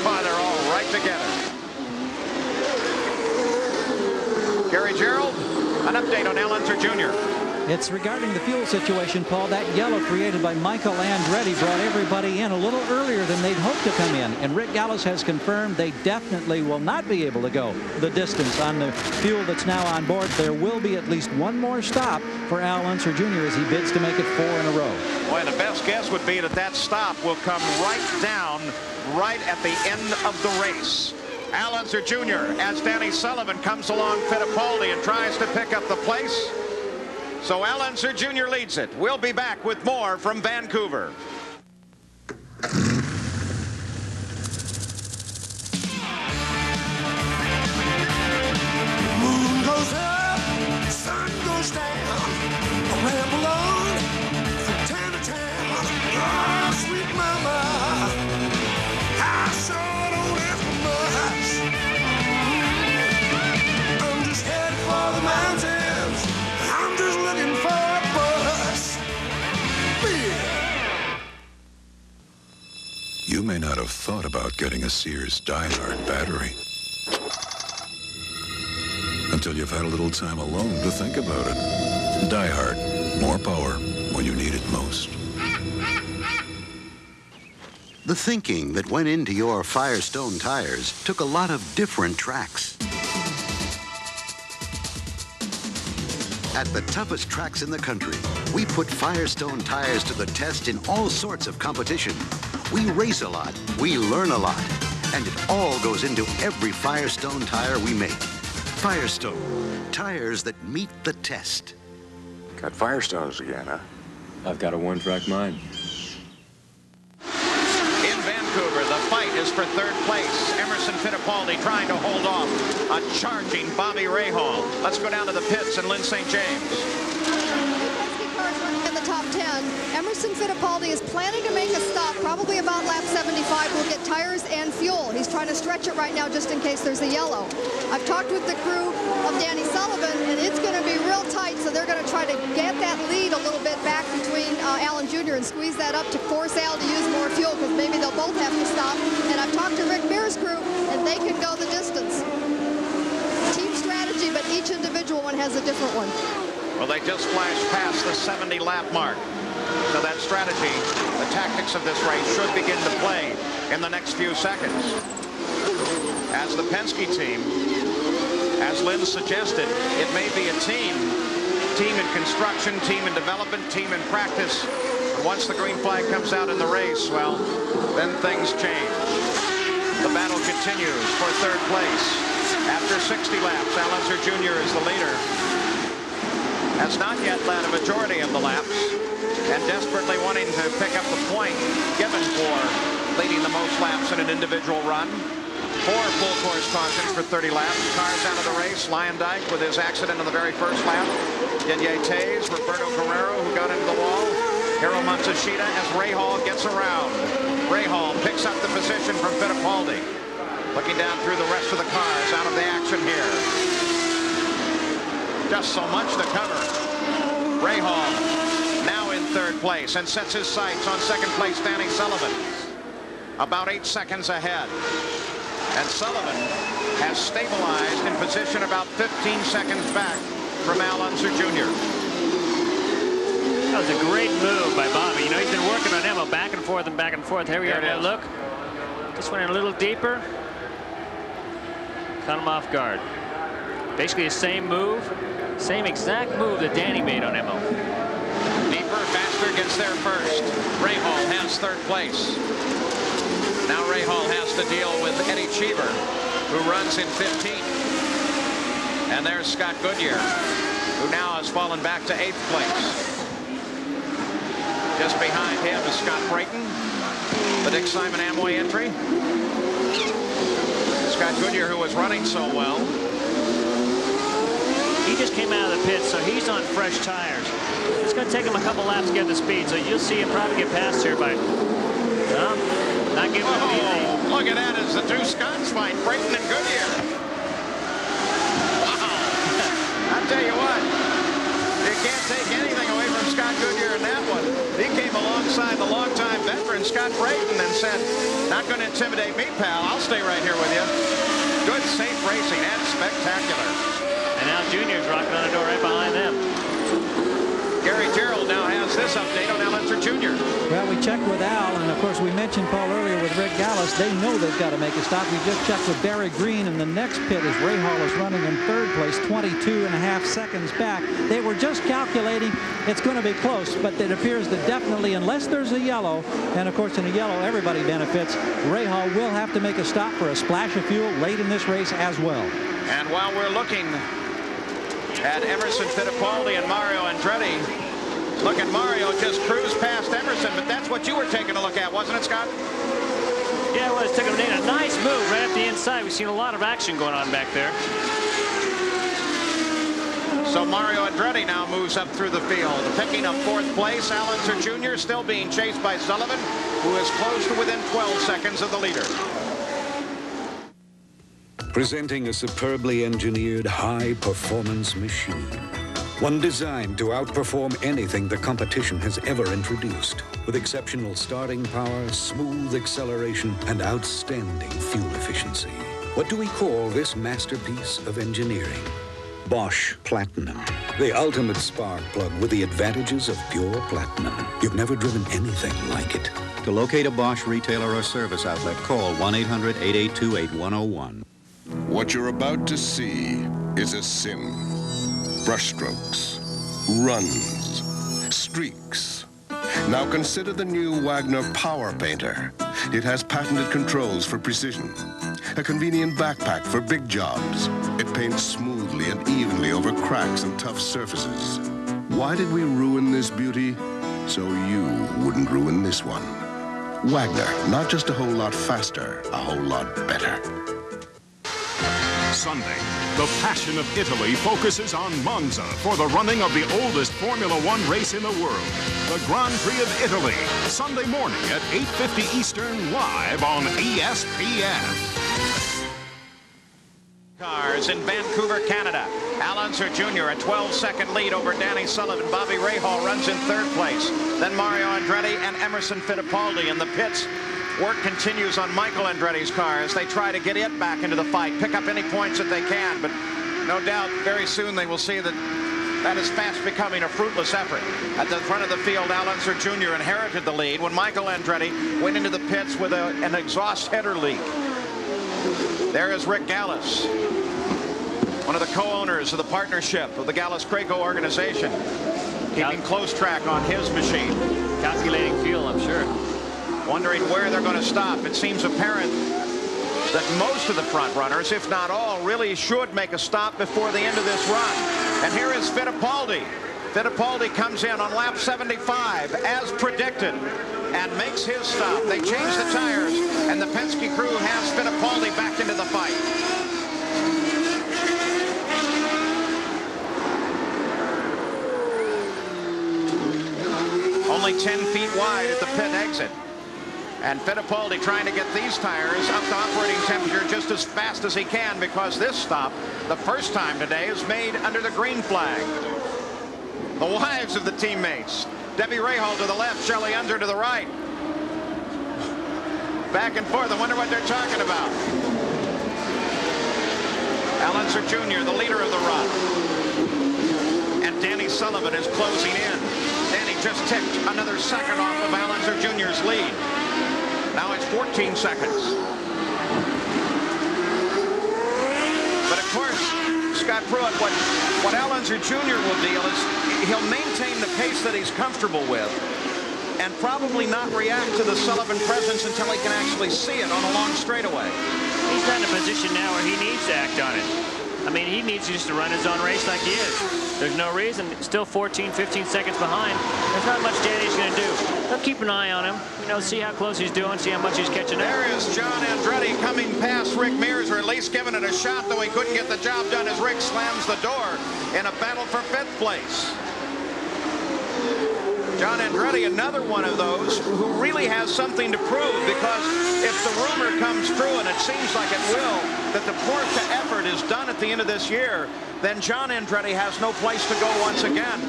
A: Boy, they're all right together. Gary Gerald, an update on Unser Jr.
F: It's regarding the fuel situation, Paul. That yellow created by Michael Andretti brought everybody in a little earlier than they'd hoped to come in. And Rick Gallis has confirmed they definitely will not be able to go the distance on the fuel that's now on board. There will be at least one more stop for Al Unser Jr. as he bids to make it 4 in a row.
A: Boy, the best guess would be that that stop will come right down right at the end of the race. Al Unser Jr. as Danny Sullivan comes along Fittipaldi and tries to pick up the place. So Al Unser Jr. leads it. We'll be back with more from Vancouver.
E: Moon goes up, sun goes down. I ramble on from town to town. Oh, sweet mama, I sure don't ask for much. I'm just headed for the mountains. I'm just looking for a bus. Yeah.
W: You may not have thought about getting a Sears Die-Hard battery until you've had a little time alone to think about it. Die-Hard, more power when you need it most.
M: The thinking that went into your Firestone tires took a lot of different tracks. At the toughest tracks in the country, we put Firestone tires to the test in all sorts of competition. We race a lot, we learn a lot, and it all goes into every Firestone tire we make. Firestone, tires that meet the test.
O: Got Firestones again, huh?
T: I've got a one-track mind.
A: In Vancouver, the fight is for third place. Emerson Fittipaldi trying to hold off a charging Bobby Rahal. Let's go down to the pits and Lynn St. James.
H: Cars running in the top 10. Emerson Fittipaldi is planning to make a stop, probably about lap 75. We'll get tires and fuel. He's trying to stretch it right now just in case there's a yellow. I've talked with the crew of Danny Sullivan, and it's going to be real tight, so they're going to try to get that lead a little bit back between Alan Jr. and squeeze that up to force Al to use more fuel, because maybe they'll both have to stop. And I've talked to Rick Mears' crew, and they can go the distance. Team strategy, but each individual one has a different one.
A: Well, they just flashed past the 70-lap mark. So that strategy, the tactics of this race should begin to play in the next few seconds. As the Penske team, as Lynn suggested, it may be a team in construction, team in development, team in practice. But once the green flag comes out in the race, well, then things change. The battle continues for third place. After 60 laps, Al Unser Jr. is the leader. Has not yet led a majority of the laps, and desperately wanting to pick up the point given for leading the most laps in an individual run. 4 full course cautions for 30 laps. Cars out of the race. Lyondike with his accident on the very first lap. Didier Taze, Roberto Guerrero, who got into the wall. Hiro Matsushita as Rahal gets around. Rahal picks up the position from Fittipaldi. Looking down through the rest of the cars out of the action here. Just so much to cover. Rahal now in third place and sets his sights on second place Danny Sullivan. About 8 seconds ahead. And Sullivan has stabilized in position about 15 seconds back from Al Unser Jr.
B: That was a great move by Bobby. You know, he's been working on Emma back and forth and back and forth. Here we are now, look. Just went in a little deeper. Cut him off guard. Basically the same move, same exact move that Danny made on Emma.
A: Deeper, faster, gets there first. Rahal has third place. Now Rahal has to deal with Eddie Cheever, who runs in 15th. And there's Scott Goodyear, who now has fallen back to 8th place. Just behind him is Scott Pruett, the Dick Simon Amway entry. Scott Goodyear, who was running so well.
B: He just came out of the pits, so he's on fresh tires. It's going to take him a couple laps to get the speed, so you'll see him probably get past here by not giving him easy.
A: Look at that as the two Scots fight, Pruett and Goodyear. Wow. I'll tell you what, you can't take anything away from Scott Goodyear in that one. He came alongside the longtime veteran Scott Pruett and said, not going to intimidate me, pal. I'll stay right here with you. Good, safe racing and spectacular.
B: And Al Jr.'s rocking on the door right behind them.
A: Gary Gerald now has this update on Unser Jr.
F: Well, we checked with Al, and of course we mentioned Paul earlier with Rick Gallis. They know they've got to make a stop. We just checked with Barry Green, and the next pit is Rahal is running in third place, 22.5 seconds back. They were just calculating it's going to be close, but it appears that definitely, unless there's a yellow, and of course in a yellow everybody benefits, Rahal will have to make a stop for a splash of fuel late in this race as well.
A: And while we're looking at Emerson Fittipaldi and Mario Andretti, look at Mario just cruise past Emerson, but that's what you were taking a look at, wasn't it, Scott?
B: Yeah, it was. Took him a nice move right up the inside. We've seen a lot of action going on back there.
A: So Mario Andretti now moves up through the field, picking up fourth place. Unser Jr. still being chased by Sullivan, who is close to within 12 seconds of the leader.
M: Presenting a superbly engineered high-performance machine. One designed to outperform anything the competition has ever introduced, with exceptional starting power, smooth acceleration, and outstanding fuel efficiency. What do we call this masterpiece of engineering? Bosch Platinum, the ultimate spark plug with the advantages of pure platinum. You've never driven anything like it.
G: To locate a Bosch retailer or service outlet, call 1-800-882-8101.
R: What you're about to see is a sim. Brushstrokes, runs, streaks. Now consider the new Wagner Power Painter. It has patented controls for precision, a convenient backpack for big jobs. It paints smoothly and evenly over cracks and tough surfaces. Why did we ruin this beauty? So you wouldn't ruin this one. Wagner, not just a whole lot faster, a whole lot better.
K: Sunday, the passion of Italy focuses on Monza for the running of the oldest Formula One race in the world, the Grand Prix of Italy, Sunday morning at 8:50 Eastern, live on ESPN.
A: Cars in Vancouver, Canada. Unser Jr. a 12-second lead over Danny Sullivan. Bobby Rahal runs in third place. Then Mario Andretti and Emerson Fittipaldi in the pits. Work continues on Michael Andretti's car as they try to get it back into the fight, pick up any points that they can, but no doubt very soon they will see that that is fast becoming a fruitless effort. At the front of the field, Unser Jr. inherited the lead when Michael Andretti went into the pits with an exhaust header leak. There is Rick Gallis, one of the co-owners of the partnership of the Gallis-Craco organization, keeping close track on his machine.
B: Calculating fuel, I'm sure.
A: Wondering where they're going to stop. It seems apparent that most of the front runners, if not all, really should make a stop before the end of this run. And here is Fittipaldi. Fittipaldi comes in on lap 75 as predicted and makes his stop. They change the tires and the Penske crew has Fittipaldi back into the fight. Only 10 feet wide at the pit exit. And Fittipaldi trying to get these tires up to operating temperature just as fast as he can, because this stop, the first time today, is made under the green flag. The wives of the teammates. Debbie Rahal to the left, Shelley Unser to the right. Back and forth. I wonder what they're talking about. Unser Jr., the leader of the run. And Danny Sullivan is closing in. Danny just ticked another second off of Unser Jr.'s lead. Now it's 14 seconds. But of course, Scott Pruett, what Unser Jr. will deal is he'll maintain the pace that he's comfortable with and probably not react to the Sullivan presence until he can actually see it on a long straightaway.
B: He's not in a position now where he needs to act on it. I mean, he needs just to run his own race like he is. There's no reason. Still 14, 15 seconds behind. There's not much Danny's going to do. They'll keep an eye on him. You know, see how close he's doing, see how much he's catching up.
A: There is John Andretti coming past Rick Mears, or at least giving it a shot, though he couldn't get the job done as Rick slams the door in a battle for 5th place. John Andretti, another one of those who really has something to prove, because if the rumor comes true, and it seems like it will, that the Porsche effort is done at the end of this year, then John Andretti has no place to go once again.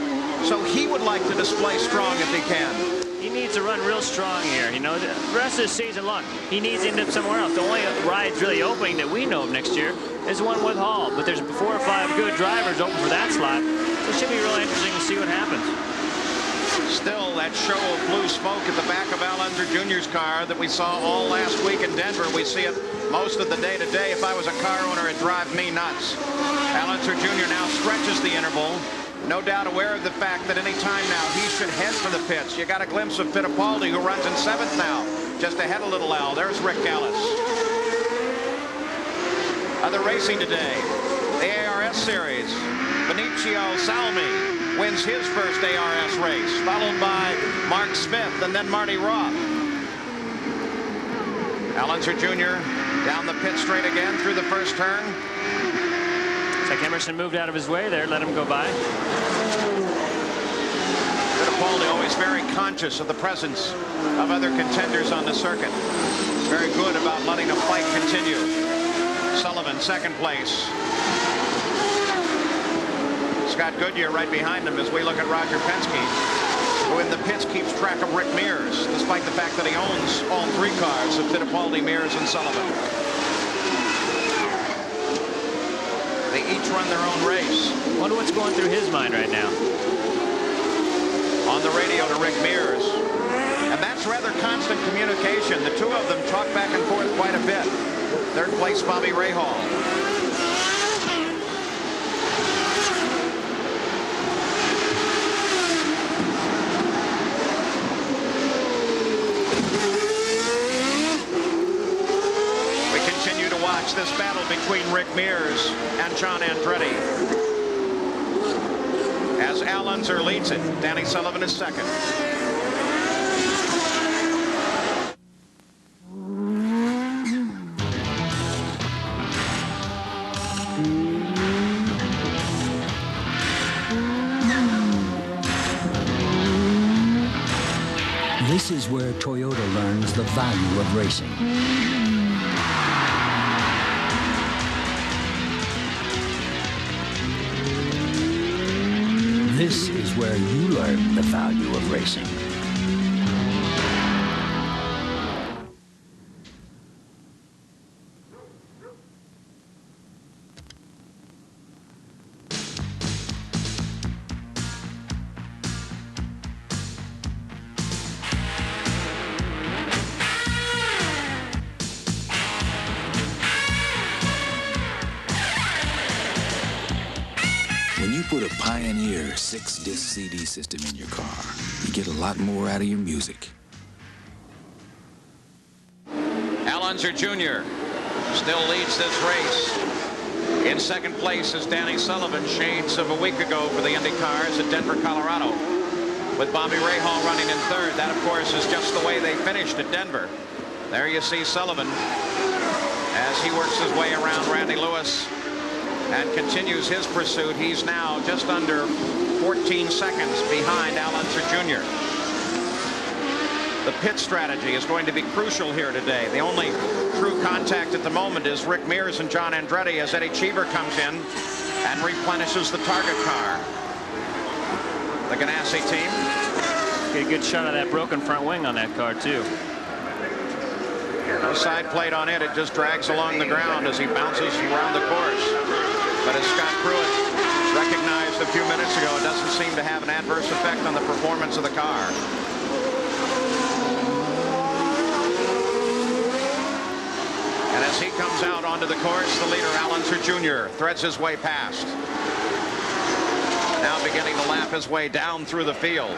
A: So he would like to display strong if he can.
B: He needs to run real strong here. You know, the rest of the season long, he needs to end up somewhere else. The only ride's really opening that we know of next year is the one with Hall. But there's 4 or 5 good drivers open for that slot. So it should be really interesting to see what happens.
A: Still that show of blue smoke at the back of Unser Jr.'s car that we saw all last week in Denver. We see it most of the day today. If I was a car owner, it'd drive me nuts. Unser Jr. now stretches the interval. No doubt aware of the fact that any time now he should head for the pits. You got a glimpse of Fittipaldi, who runs in 7th now, just ahead of Little Al. There's Rick Gallis. Other racing today, the ARS Series. Benicio Salmi wins his first ARS race, followed by Mark Smith and then Marty Roth. Unser Jr. down the pit straight again through the first turn.
B: It's like Emerson moved out of his way there, let him go by.
A: Fittipaldi always very conscious of the presence of other contenders on the circuit. Very good about letting a fight continue. Sullivan, 2nd place. Scott Goodyear right behind him as we look at Roger Penske, who in the pits keeps track of Rick Mears, despite the fact that he owns all 3 cars of Fittipaldi, Mears, and Sullivan. They each run their own race.
B: Wonder what's going through his mind right now.
A: On the radio to Rick Mears. And that's rather constant communication. The 2 of them talk back and forth quite a bit. 3rd place, Bobby Rahal. This battle between Rick Mears and John Andretti. As Al Unser leads it, Danny Sullivan is 2nd.
I: This is where Toyota learns the value of racing. This is where you learn the value of racing.
X: Put a Pioneer 6-disc CD system in your car. You get a lot more out of your music.
A: Al Unser Jr. still leads this race. In 2nd place is Danny Sullivan, shades of a week ago for the Indycars at Denver, Colorado. With Bobby Rahal running in 3rd. That, of course, is just the way they finished at Denver. There you see Sullivan as he works his way around Randy Lewis and continues his pursuit. He's now just under 14 seconds behind Al Unser Jr. The pit strategy is going to be crucial here today. The only true contact at the moment is Rick Mears and John Andretti as Eddie Cheever comes in and replenishes the target car. The Ganassi team.
B: Get a good shot of that broken front wing on that car, too.
A: No side plate on it. It just drags along the ground as he bounces around the course. But as Scott Pruett recognized a few minutes ago, it doesn't seem to have an adverse effect on the performance of the car. And as he comes out onto the course, the leader, Al Unser Jr., threads his way past. Now beginning to lap his way down through the field.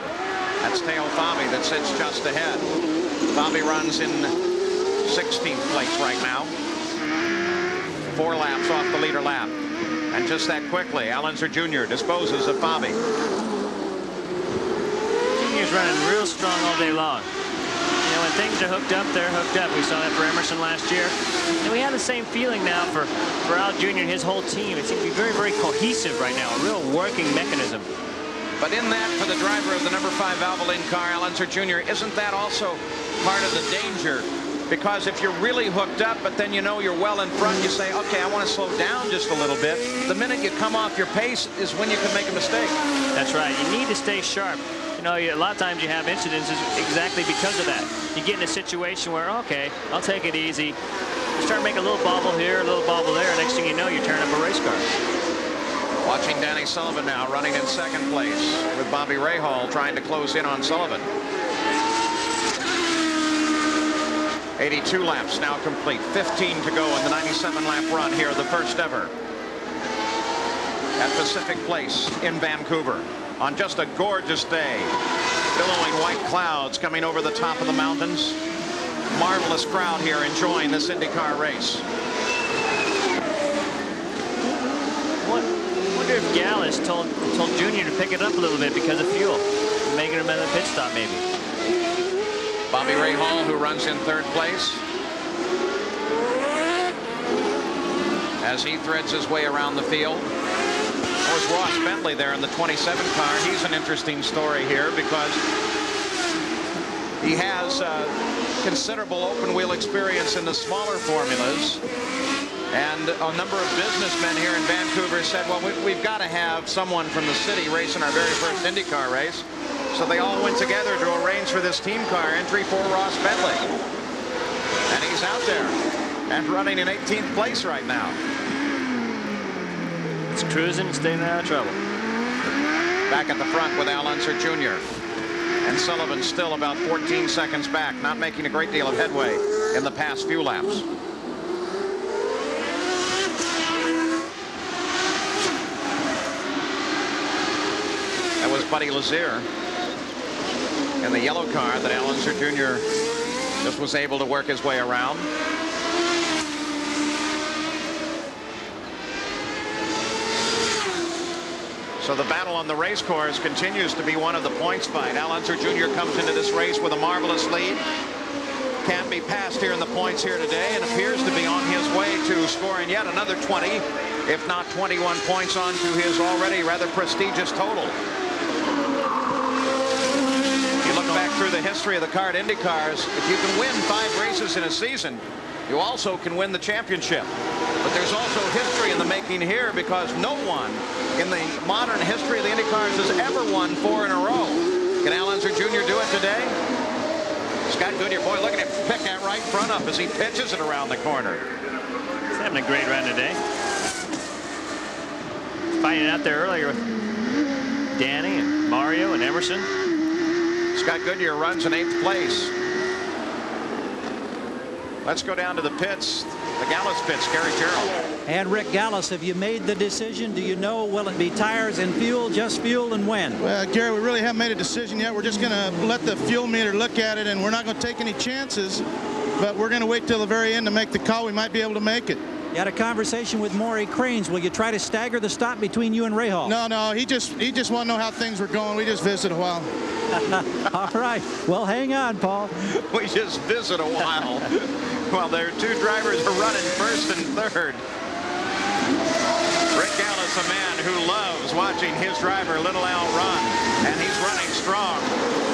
A: That's Teo Fabi that sits just ahead. Fabi runs in 16th place right now. 4 laps off the leader lap. And just that quickly, Unser Jr. disposes of Bobby.
B: Junior's running real strong all day long. You know, when things are hooked up, they're hooked up. We saw that for Emerson last year. And we have the same feeling now for Al Jr. and his whole team. It seems to be very, very cohesive right now, a real working mechanism.
A: But in that, for the driver of the number 5 Valvoline car, Unser Jr., isn't that also part of the danger? Because if you're really hooked up, but then you know you're well in front, you say, okay, I want to slow down just a little bit. The minute you come off your pace is when you can make a mistake.
B: That's right. You need to stay sharp. You know, a lot of times you have incidents exactly because of that. You get in a situation where, okay, I'll take it easy. You start making a little bobble here, a little bobble there. Next thing you know, you turn up a race car.
A: Watching Danny Sullivan now running in second place with Bobby Rahal trying to close in on Sullivan. 82 laps now complete. 15 to go in the 97-lap run here, the first ever at Pacific Place in Vancouver on just a gorgeous day. Billowing white clouds coming over the top of the mountains. Marvelous crowd here enjoying this IndyCar race.
B: I wonder if Gallus told Junior to pick it up a little bit because of fuel, making him at a pit stop maybe.
A: Bobby Rahal, who runs in third place, as he threads his way around the field. There's Ross Bentley there in the 27 car. He's an interesting story here because he has considerable open wheel experience in the smaller formulas. And a number of businessmen here in Vancouver said, well, we've got to have someone from the city racing our very first IndyCar race. So they all went together to arrange for this team car entry for Ross Bentley. And he's out there and running in 18th place right now.
B: It's cruising and staying out of trouble.
A: Back at the front with Unser Jr. And Sullivan still about 14 seconds back, not making a great deal of headway in the past few laps. That was Buddy Lazier in the yellow car that Unser Jr. just was able to work his way around. So the battle on the race course continues to be one of the points fight. Unser Jr. comes into this race with a marvelous lead. Can't be passed here in the points here today and appears to be on his way to scoring yet another 20, if not 21 points onto his already rather prestigious total. If you look back through the history of the car at Indycars, if you can win 5 races in a season, you also can win the championship. But there's also history in the making here because no one in the modern history of the Indycars has ever won 4 in a row. Can Unser Jr. do it today? Scott Goodyear, boy, look at him pick that right front up as he pitches it around the corner.
B: He's having a great run today. Fighting out there earlier with Danny and Mario and Emerson.
A: Scott Goodyear runs in 8th place. Let's go down to the pits. The Gallus pits, Gary Gerald.
F: And Rick Gallus, have you made the decision? Do you know, will it be tires and fuel, just fuel, and when?
L: Well, Gary, we really haven't made a decision yet. We're just going to let the fuel meter look at it, and we're not going to take any chances, but we're going to wait till the very end to make the call. We might be able to make it.
F: You had a conversation with Maury Cranes. Will you try to stagger the stop between you and Rahal?
L: No, he just wanted to know how things were going. We just visit a while.
F: All right. Well, hang on, Paul.
A: We just visit a while. Well, their 2 drivers are running first and third. Rick Gallus, a man who loves watching his driver, Little Al, run. And he's running strong,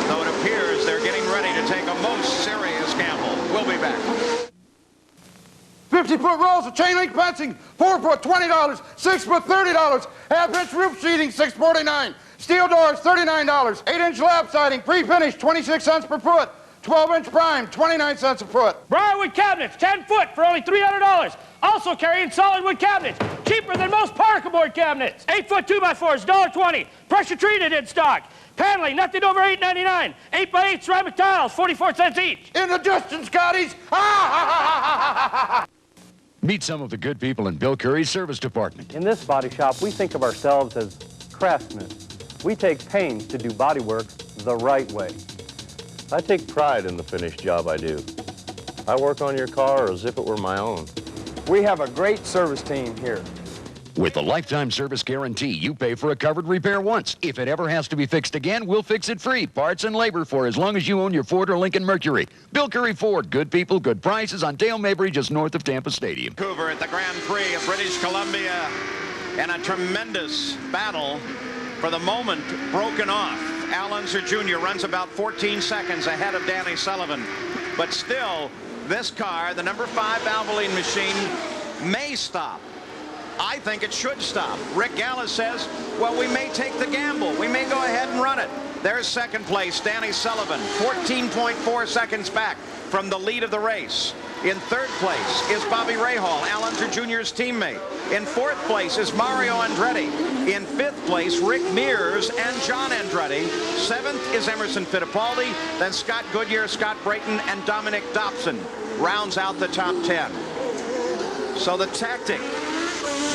A: though it appears they're getting ready to take a most serious gamble. We'll be back.
N: 50-foot rolls of chain link fencing, 4-foot $20, 6-foot $30, half-inch roof sheeting $6.49, steel doors $39, 8-inch lap siding, pre-finished 26 cents per foot, 12-inch prime 29 cents a foot.
U: Briarwood cabinets, 10 foot for only $300. Also carrying solid wood cabinets, cheaper than most particle board cabinets. 8-foot 2x4s, $1.20, pressure treated in stock. Paneling, nothing over $8.99. 8x8 ceramic tiles, 44 cents each.
N: In the distance, Scotties.
V: Meet some of the good people in Bill Curry's service department.
Y: In this body shop, we think of ourselves as craftsmen. We take pains to do body work the right way.
Z: I take pride in the finished job I do. I work on your car as if it were my own.
Y: We have a great service team here.
V: With the lifetime service guarantee, you pay for a covered repair once. If it ever has to be fixed again, we'll fix it free. Parts and labor for as long as you own your Ford or Lincoln Mercury. Bill Curry Ford. Good people, good prices on Dale Mabry, just north of Tampa Stadium.
A: Vancouver at the Grand Prix of British Columbia, and a tremendous battle for the moment broken off. Al Unser Jr. runs about 14 seconds ahead of Danny Sullivan. But still, this car, the number 5 Valvoline machine, may stop. I think it should stop. Rick Gallis says, well, we may take the gamble. We may go ahead and run it. There's second place, Danny Sullivan, 14.4 seconds back from the lead of the race. In third place is Bobby Rahal, Al Unser Jr.'s teammate. In fourth place is Mario Andretti. In fifth place, Rick Mears and John Andretti. Seventh is Emerson Fittipaldi. Then Scott Goodyear, Scott Brayton, and Dominic Dobson rounds out the top 10. So the tactic,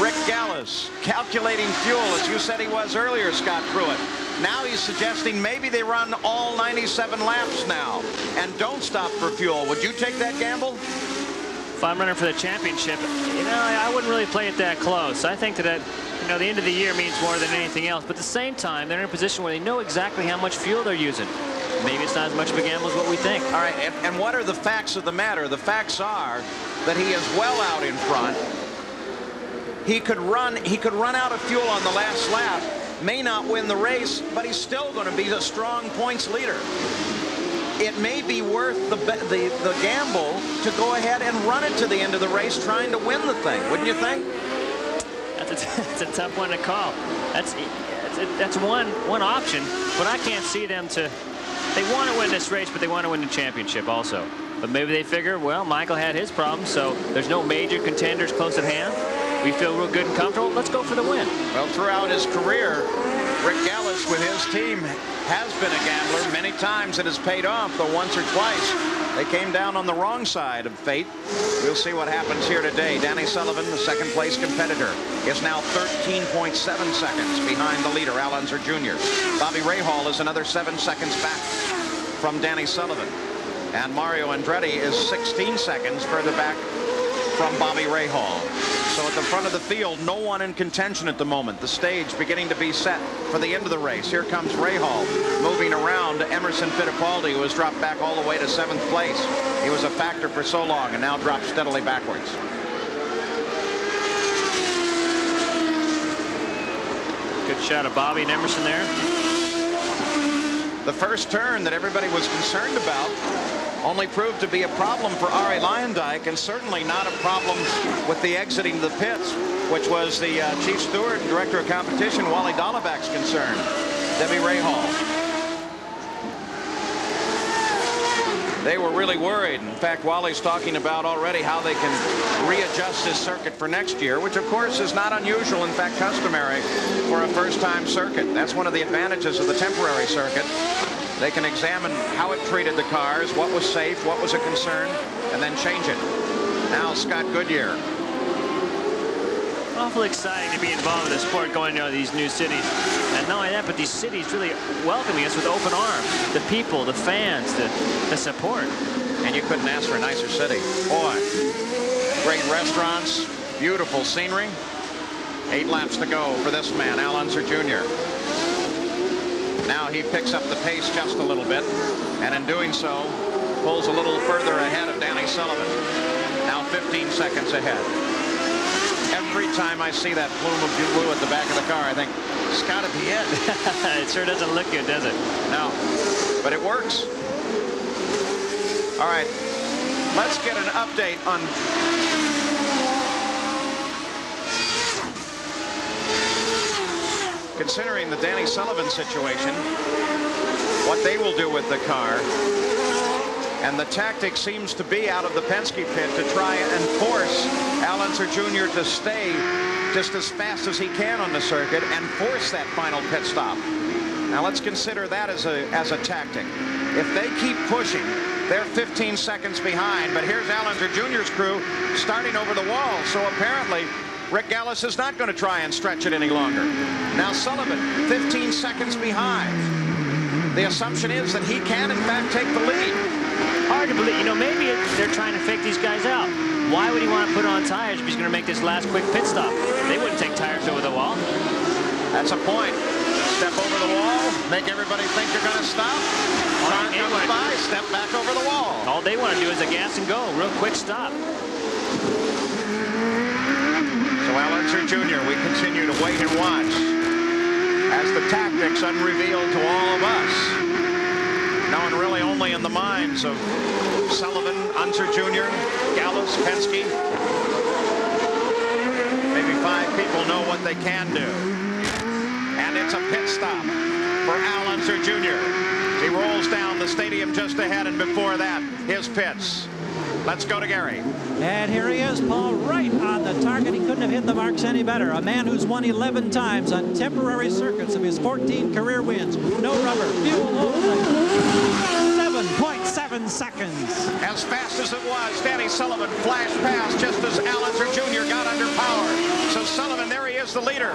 A: Rick Gallis calculating fuel, as you said he was earlier, Scott Pruett. Now he's suggesting maybe they run all 97 laps now and don't stop for fuel. Would you take that gamble?
B: If I'm running for the championship, I wouldn't really play it that close. I think that, the end of the year means more than anything else. But at the same time, they're in a position where they know exactly how much fuel they're using. Maybe it's not as much of a gamble as what we think.
A: All right, and what are the facts of the matter? The facts are that he is well out in front. He could run out of fuel on the last lap, may not win the race, but he's still going to be a strong points leader. It may be worth the gamble to go ahead and run it to the end of the race, trying to win the thing, wouldn't you think?
B: That's a tough one to call. That's one option, but I can't see them to. They want to win this race, but they want to win the championship also. But maybe they figure, well, Michael had his problems, so there's no major contenders close at hand. We feel real good and comfortable. Let's go for the win.
A: Well, throughout his career, Rick Gallis with his team has been a gambler. Many times it has paid off, though once or twice they came down on the wrong side of fate. We'll see what happens here today. Danny Sullivan, the second place competitor, is now 13.7 seconds behind the leader, Al Unser Jr. Bobby Rahal is another 7 seconds back from Danny Sullivan. And Mario Andretti is 16 seconds further back from Bobby Rahal. So at the front of the field, no one in contention at the moment. The stage beginning to be set for the end of the race. Here comes Rahal moving around Emerson Fittipaldi, who has dropped back all the way to 7th place. He was a factor for so long and now drops steadily backwards.
B: Good shot of Bobby and Emerson there.
A: The first turn that everybody was concerned about only proved to be a problem for Arie Luyendyk, and certainly not a problem with the exiting the pits, which was the chief steward and director of competition, Wally Dalleback's concern. Debbie Rahal. They were really worried. In fact, Wally's talking about already how they can readjust this circuit for next year, which of course is not unusual, in fact customary for a first-time circuit. That's one of the advantages of the temporary circuit. They can examine how it treated the cars, what was safe, what was a concern, and then change it. Now Scott Goodyear.
B: Awful exciting to be involved in the sport, going to these new cities. And not only that, but these cities really welcoming us with open arms. The people, the fans, the support.
A: And you couldn't ask for a nicer city. Boy, great restaurants, beautiful scenery. 8 laps to go for this man, Al Unser Jr. Now he picks up the pace just a little bit, and in doing so, pulls a little further ahead of Danny Sullivan. Now 15 seconds ahead. Every time I see that plume of blue at the back of the car, I think, it's got to be it.
B: It sure doesn't look good, does it?
A: No, but it works. All right, let's get an update on considering the Danny Sullivan situation, what they will do with the car. And the tactic seems to be out of the Penske pit to try and force Al Unser Jr. to stay just as fast as he can on the circuit and force that final pit stop. Now let's consider that as a tactic. If they keep pushing, they're 15 seconds behind, but here's Al Unser Jr.'s crew starting over the wall. So apparently Rick Gallis is not going to try and stretch it any longer. Now Sullivan, 15 seconds behind. The assumption is that he can, in fact, take the lead.
B: Hard to believe. Maybe they're trying to fake these guys out. Why would he want to put on tires if he's going to make this last quick pit stop? They wouldn't take tires over the wall.
A: That's a point. Step over the wall, make everybody think you're going to stop. Car comes by, step back over the wall.
B: All they want to do is a gas and go, real quick stop.
A: So Unser Jr., we continue to wait and watch as the tactics unrevealed to all of us. Known really only in the minds of Sullivan, Unser Jr., Gallus, Penske. Maybe 5 people know what they can do. And it's a pit stop for Unser Jr. He rolls down the stadium just ahead, and before that, his pits. Let's go to Gary.
F: And here he is, Paul, right on the target. He couldn't have hit the marks any better. A man who's won 11 times on temporary circuits of his 14 career wins. No rubber, fuel only. 7.7 seconds.
A: As fast as it was, Danny Sullivan flashed past just as Unser Jr. got under power. So Sullivan, there he is, the leader.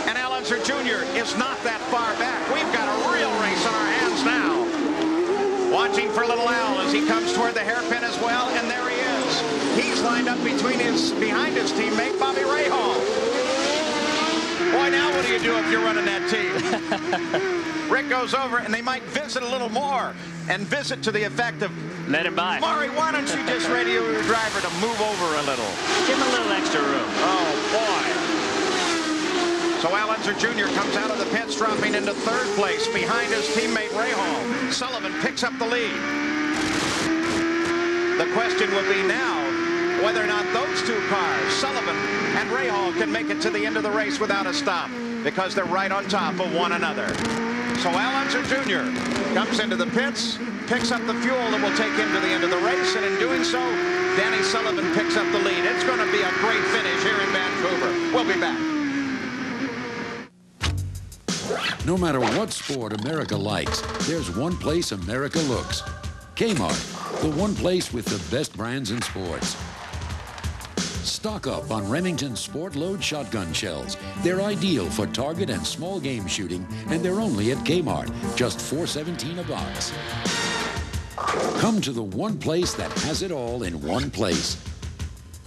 A: And Unser Jr. is not that far back. We've got a real race on our hands now. Watching for little Al as he comes toward the hairpin as well, and there he is. He's lined up behind his teammate, Bobby Rahal. Boy, now what do you do if you're running that team? Rick goes over, and they might visit a little more, and visit to the effect of,
B: let him by.
A: Maury, why don't you just radio your driver to move over a little?
B: Give him a little extra room.
A: Oh, boy. So Unser Jr. comes out of the pits, dropping into 3rd place behind his teammate Rahal. Sullivan picks up the lead. The question will be now whether or not those 2 cars, Sullivan and Rahal, can make it to the end of the race without a stop, because they're right on top of one another. So Unser Jr. comes into the pits, picks up the fuel that will take him to the end of the race, and in doing so, Danny Sullivan picks up the lead. It's going to be a great finish here in Vancouver. We'll be back.
C: No matter what sport America likes, there's one place America looks. Kmart, the one place with the best brands in sports. Stock up on Remington Sport Load shotgun shells. They're ideal for target and small game shooting, and they're only at Kmart, just $4.17 a box. Come to the one place that has it all in one place.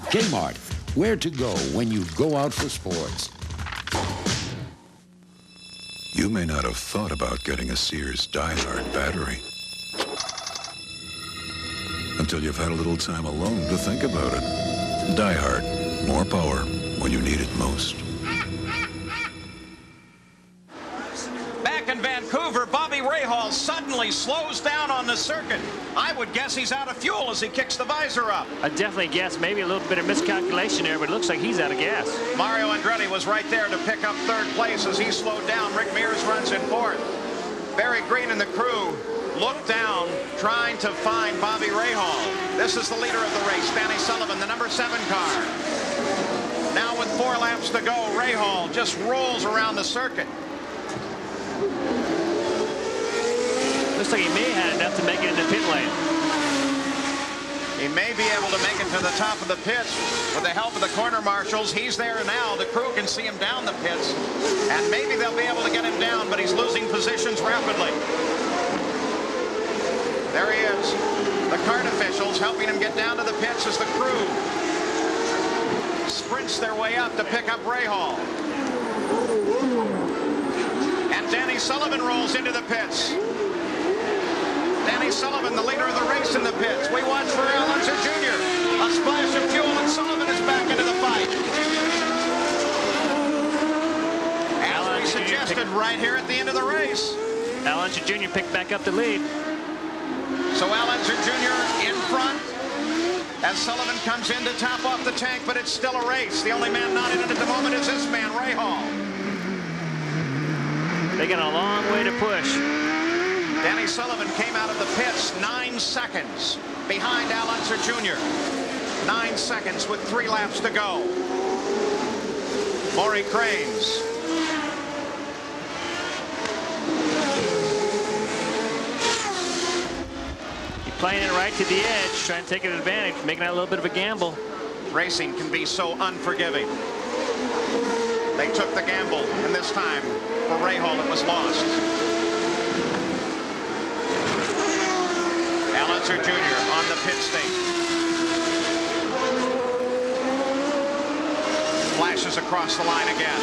C: Kmart, where to go when you go out for sports.
W: You may not have thought about getting a Sears Die-Hard battery until you've had a little time alone to think about it. Die-Hard, more power when you need it most.
A: Back in Vancouver, Bobby Rahal suddenly slows down on the circuit. I would guess he's out of fuel as he kicks the visor up.
B: I definitely guess maybe a little bit of miscalculation there, but it looks like he's out of gas.
A: Mario Andretti was right there to pick up 3rd place as he slowed down. Rick Mears runs in 4th. Barry Green and the crew look down, trying to find Bobby Rahal. This is the leader of the race, Danny Sullivan, the number 7 car. Now with 4 laps to go, Rahal just rolls around the circuit.
B: Looks like he may have had enough to make it in the pit lane.
A: He may be able to make it to the top of the pits with the help of the corner marshals. He's there now. The crew can see him down the pits, and maybe they'll be able to get him down, but he's losing positions rapidly. There he is. The kart officials helping him get down to the pits as the crew sprints their way up to pick up Rahal. And Danny Sullivan rolls into the pits. Danny Sullivan, the leader of the race in the pits. We watch for Unser Jr. A splash of fuel, and Sullivan is back into the fight. As we suggested right here at the end of the race.
B: Unser Jr. picked back up the lead.
A: So Unser Jr. in front as Sullivan comes in to top off the tank, but it's still a race. The only man not in it at the moment is this man, Rahal.
B: They got a long way to push.
A: Danny Sullivan came out of the pits 9 seconds behind Unser Jr. 9 seconds with 3 laps to go. Maury Cranes.
B: He's playing it right to the edge, trying to take an advantage, making that a little bit of a gamble.
A: Racing can be so unforgiving. They took the gamble, and this time for Rahal it was lost. Unser Jr. on the pit stake. races across the line again.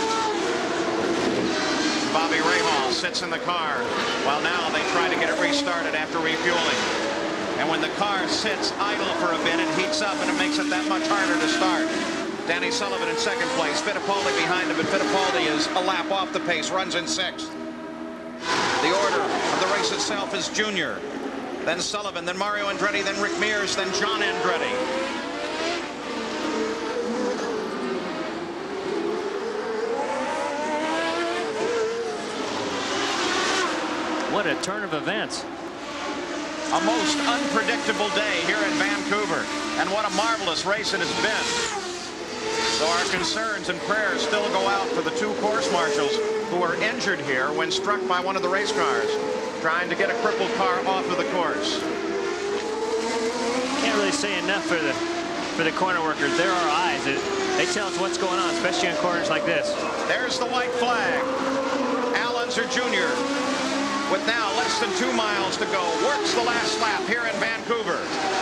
A: Bobby Rahal sits in the car while now they try to get it restarted after refueling. And when the car sits idle for a bit, it heats up and it makes it that much harder to start. Danny Sullivan in second place, Fittipaldi behind him, and Fittipaldi is a lap off the pace, runs in sixth. The order of the race itself is Junior, then Sullivan, then Mario Andretti, then Rick Mears, then John Andretti.
B: What a turn of events.
A: A most unpredictable day here in Vancouver, and what a marvelous race it has been. So our concerns and prayers still go out for the two course marshals who were injured here when struck by one of the race cars, trying to get a crippled car off of the course.
B: Can't really say enough for the corner workers. They're our eyes. They tell us what's going on, especially on corners like this.
A: There's the white flag. Al Unser Jr., with now less than 2 miles to go, works the last lap here in Vancouver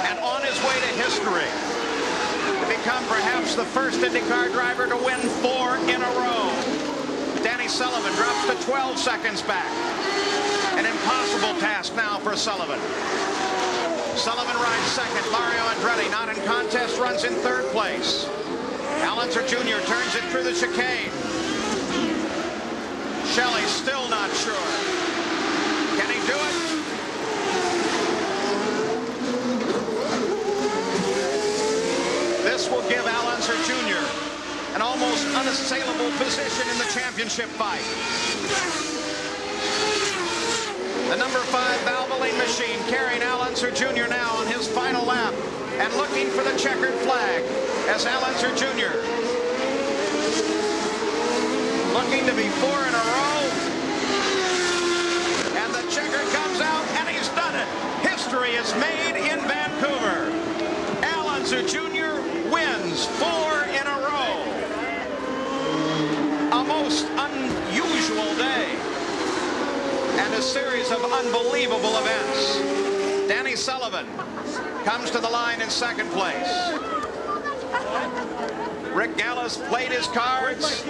A: and on his way to history to become perhaps the first IndyCar driver to win 4 in a row. Danny Sullivan drops to 12 seconds back. An impossible task now for Sullivan. Sullivan rides second. Mario Andretti, not in contest, runs in third place. Al Unser Jr. turns it through the chicane. Shelley still not sure. Can he do it? This will give Al Unser Jr. an almost unassailable position in the championship fight. The number 5 Valvoline machine carrying Al Unser Jr. now on his final lap and looking for the checkered flag as Al Unser Jr. looking to be 4 in a row. Checker comes out, and he's done it. History is made in Vancouver. Al Unser Jr. wins 4 in a row. A most unusual day. And a series of unbelievable events. Danny Sullivan comes to the line in second place. Rick Gallis played his cards.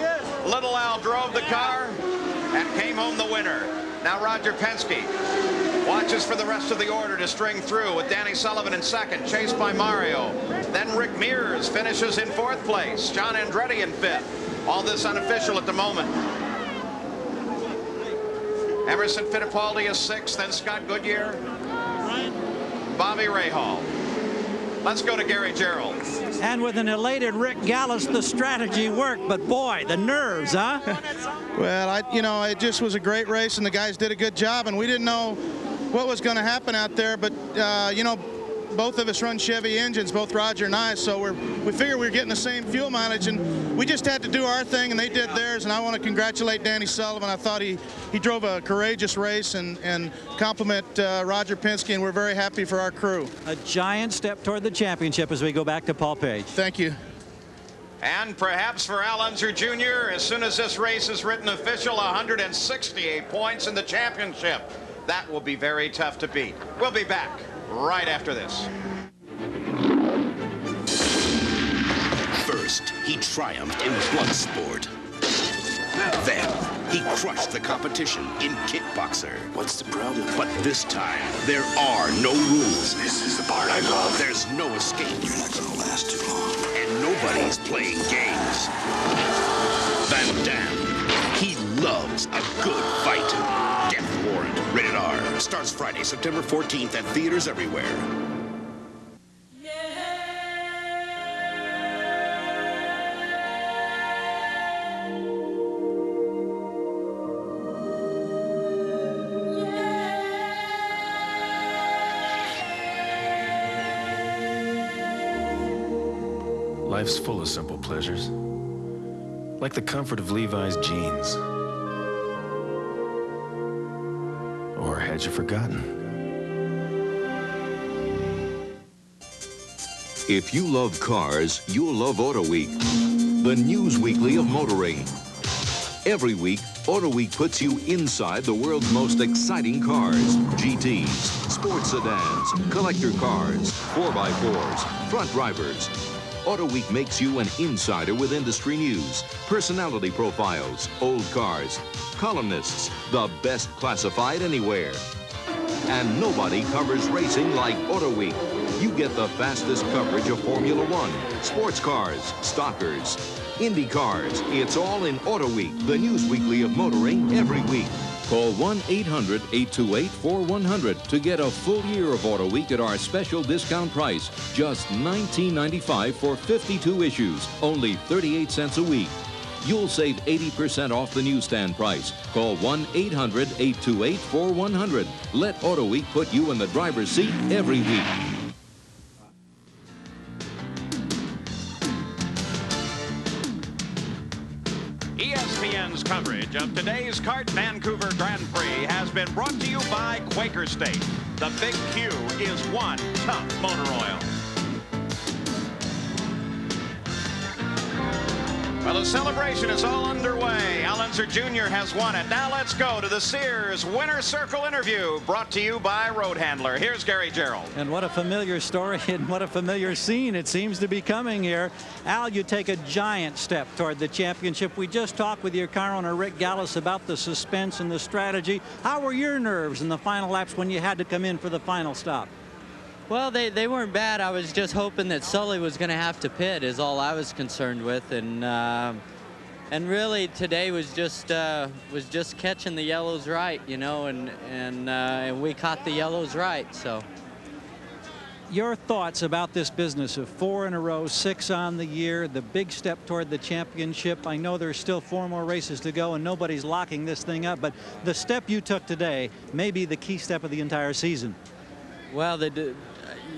A: Little Al drove the car and came home the winner. Now Roger Penske watches for the rest of the order to string through with Danny Sullivan in second, chased by Mario. Then Rick Mears finishes in fourth place. John Andretti in fifth. All this unofficial at the moment. Emerson Fittipaldi is sixth, then Scott Goodyear. Bobby Rahal. Let's go to Gary Gerald.
F: And with an elated Rick Gallis, the strategy worked, but boy, the nerves, huh?
L: Well, it just was a great race, and the guys did a good job, and we didn't know what was going to happen out there, but, both of us run Chevy engines, both Roger and I, so we figured we were getting the same fuel mileage, and we just had to do our thing, and they did theirs, and I want to congratulate Danny Sullivan. I thought he drove a courageous race and compliment Roger Penske, and we're very happy for our crew.
F: A giant step toward the championship as we go back to Paul Page.
L: Thank you.
A: And perhaps for Al Unser Jr., as soon as this race is written official, 168 points in the championship. That will be very tough to beat. We'll be back right after this.
D: First, he triumphed in blood sport. Then, he crushed the competition in kickboxer.
X: What's the problem?
D: But this time, there are no rules.
X: This is the part I love.
D: There's no escape.
X: You're not gonna last too long.
D: And nobody's playing games. Van Damme, he loves a good fight. Death Warrant, rated R, starts Friday, September 14th at theaters everywhere.
E: Life's full of simple pleasures, like the comfort of Levi's jeans. Or had you forgotten?
J: If you love cars, you'll love Auto Week, the news weekly of motoring. Every week, Auto Week puts you inside the world's most exciting cars. GTs, sports sedans, collector cars, 4x4s, front drivers. Auto Week makes you an insider with industry news, personality profiles, old cars, columnists, the best classified anywhere. And nobody covers racing like Auto Week. You get the fastest coverage of Formula One, sports cars, stockers, Indycars. It's all in Auto Week, the news weekly of motoring every week.
H: Call 1-800-828-4100 to get a full year of Auto Week at our special discount price. Just $19.95 for 52 issues, only 38 cents a week. You'll save 80% off the newsstand price. Call 1-800-828-4100. Let Auto Week put you in the driver's seat every week.
A: ESPN's coverage of today's CART Vancouver Grand Prix has been brought to you by Quaker State. The Big Q is one tough motor oil. Well, the celebration is all underway. Unser Jr. has won it. Now let's go to the Sears Winner's Circle interview, brought to you by Road Handler. Here's Gary Gerald.
F: And what a familiar story and what a familiar scene it seems to be coming here. Al, you take a giant step toward the championship. We just talked with your car owner, Rick Gallus, about the suspense and the strategy. How were your nerves in the final laps when you had to come in for the final stop?
O: Well, they weren't bad. I was just hoping that Sully was going to have to pit is all I was concerned with, and really today was just catching the yellows right, you know, and we caught the yellows right. So,
F: your thoughts about this business of 4 in a row, 6 on the year, the big step toward the championship. I know there's still 4 more races to go and nobody's locking this thing up, but the step you took today may be the key step of the entire season.
O: Well,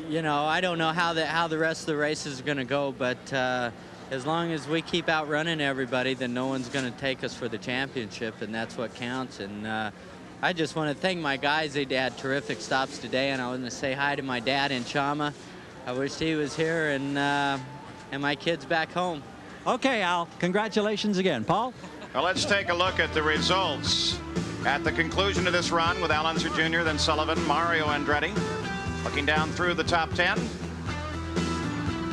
O: you know, I don't know how the rest of the races are going to go, but as long as we keep outrunning everybody, then no one's going to take us for the championship, and that's what counts. And I just want to thank my guys. They had terrific stops today, and I want to say hi to my dad in Chama. I wish he was here, and my kids back home.
F: Okay, Al, congratulations again. Paul?
A: Well, let's take a look at the results at the conclusion of this run with Unser Jr., then Sullivan, Mario Andretti. Looking down through the top 10,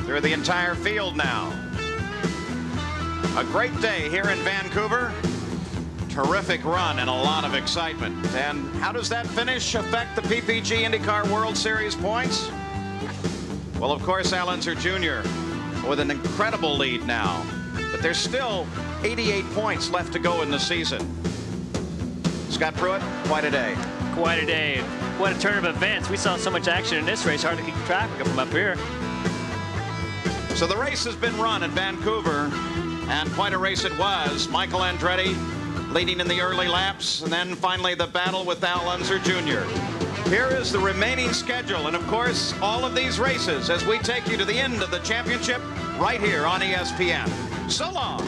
A: through the entire field now. A great day here in Vancouver. Terrific run and a lot of excitement. And how does that finish affect the PPG IndyCar World Series points? Well, of course, Unser Jr. with an incredible lead now. But there's still 88 points left to go in the season. Scott Pruett, quite a day.
B: Quite a day. What a turn of events. We saw so much action in this race, hard to keep track of them up here.
A: So the race has been run in Vancouver, and quite a race it was. Michael Andretti leading in the early laps, and then finally the battle with Unser Jr. Here is the remaining schedule, and of course, all of these races as we take you to the end of the championship right here on ESPN. So long.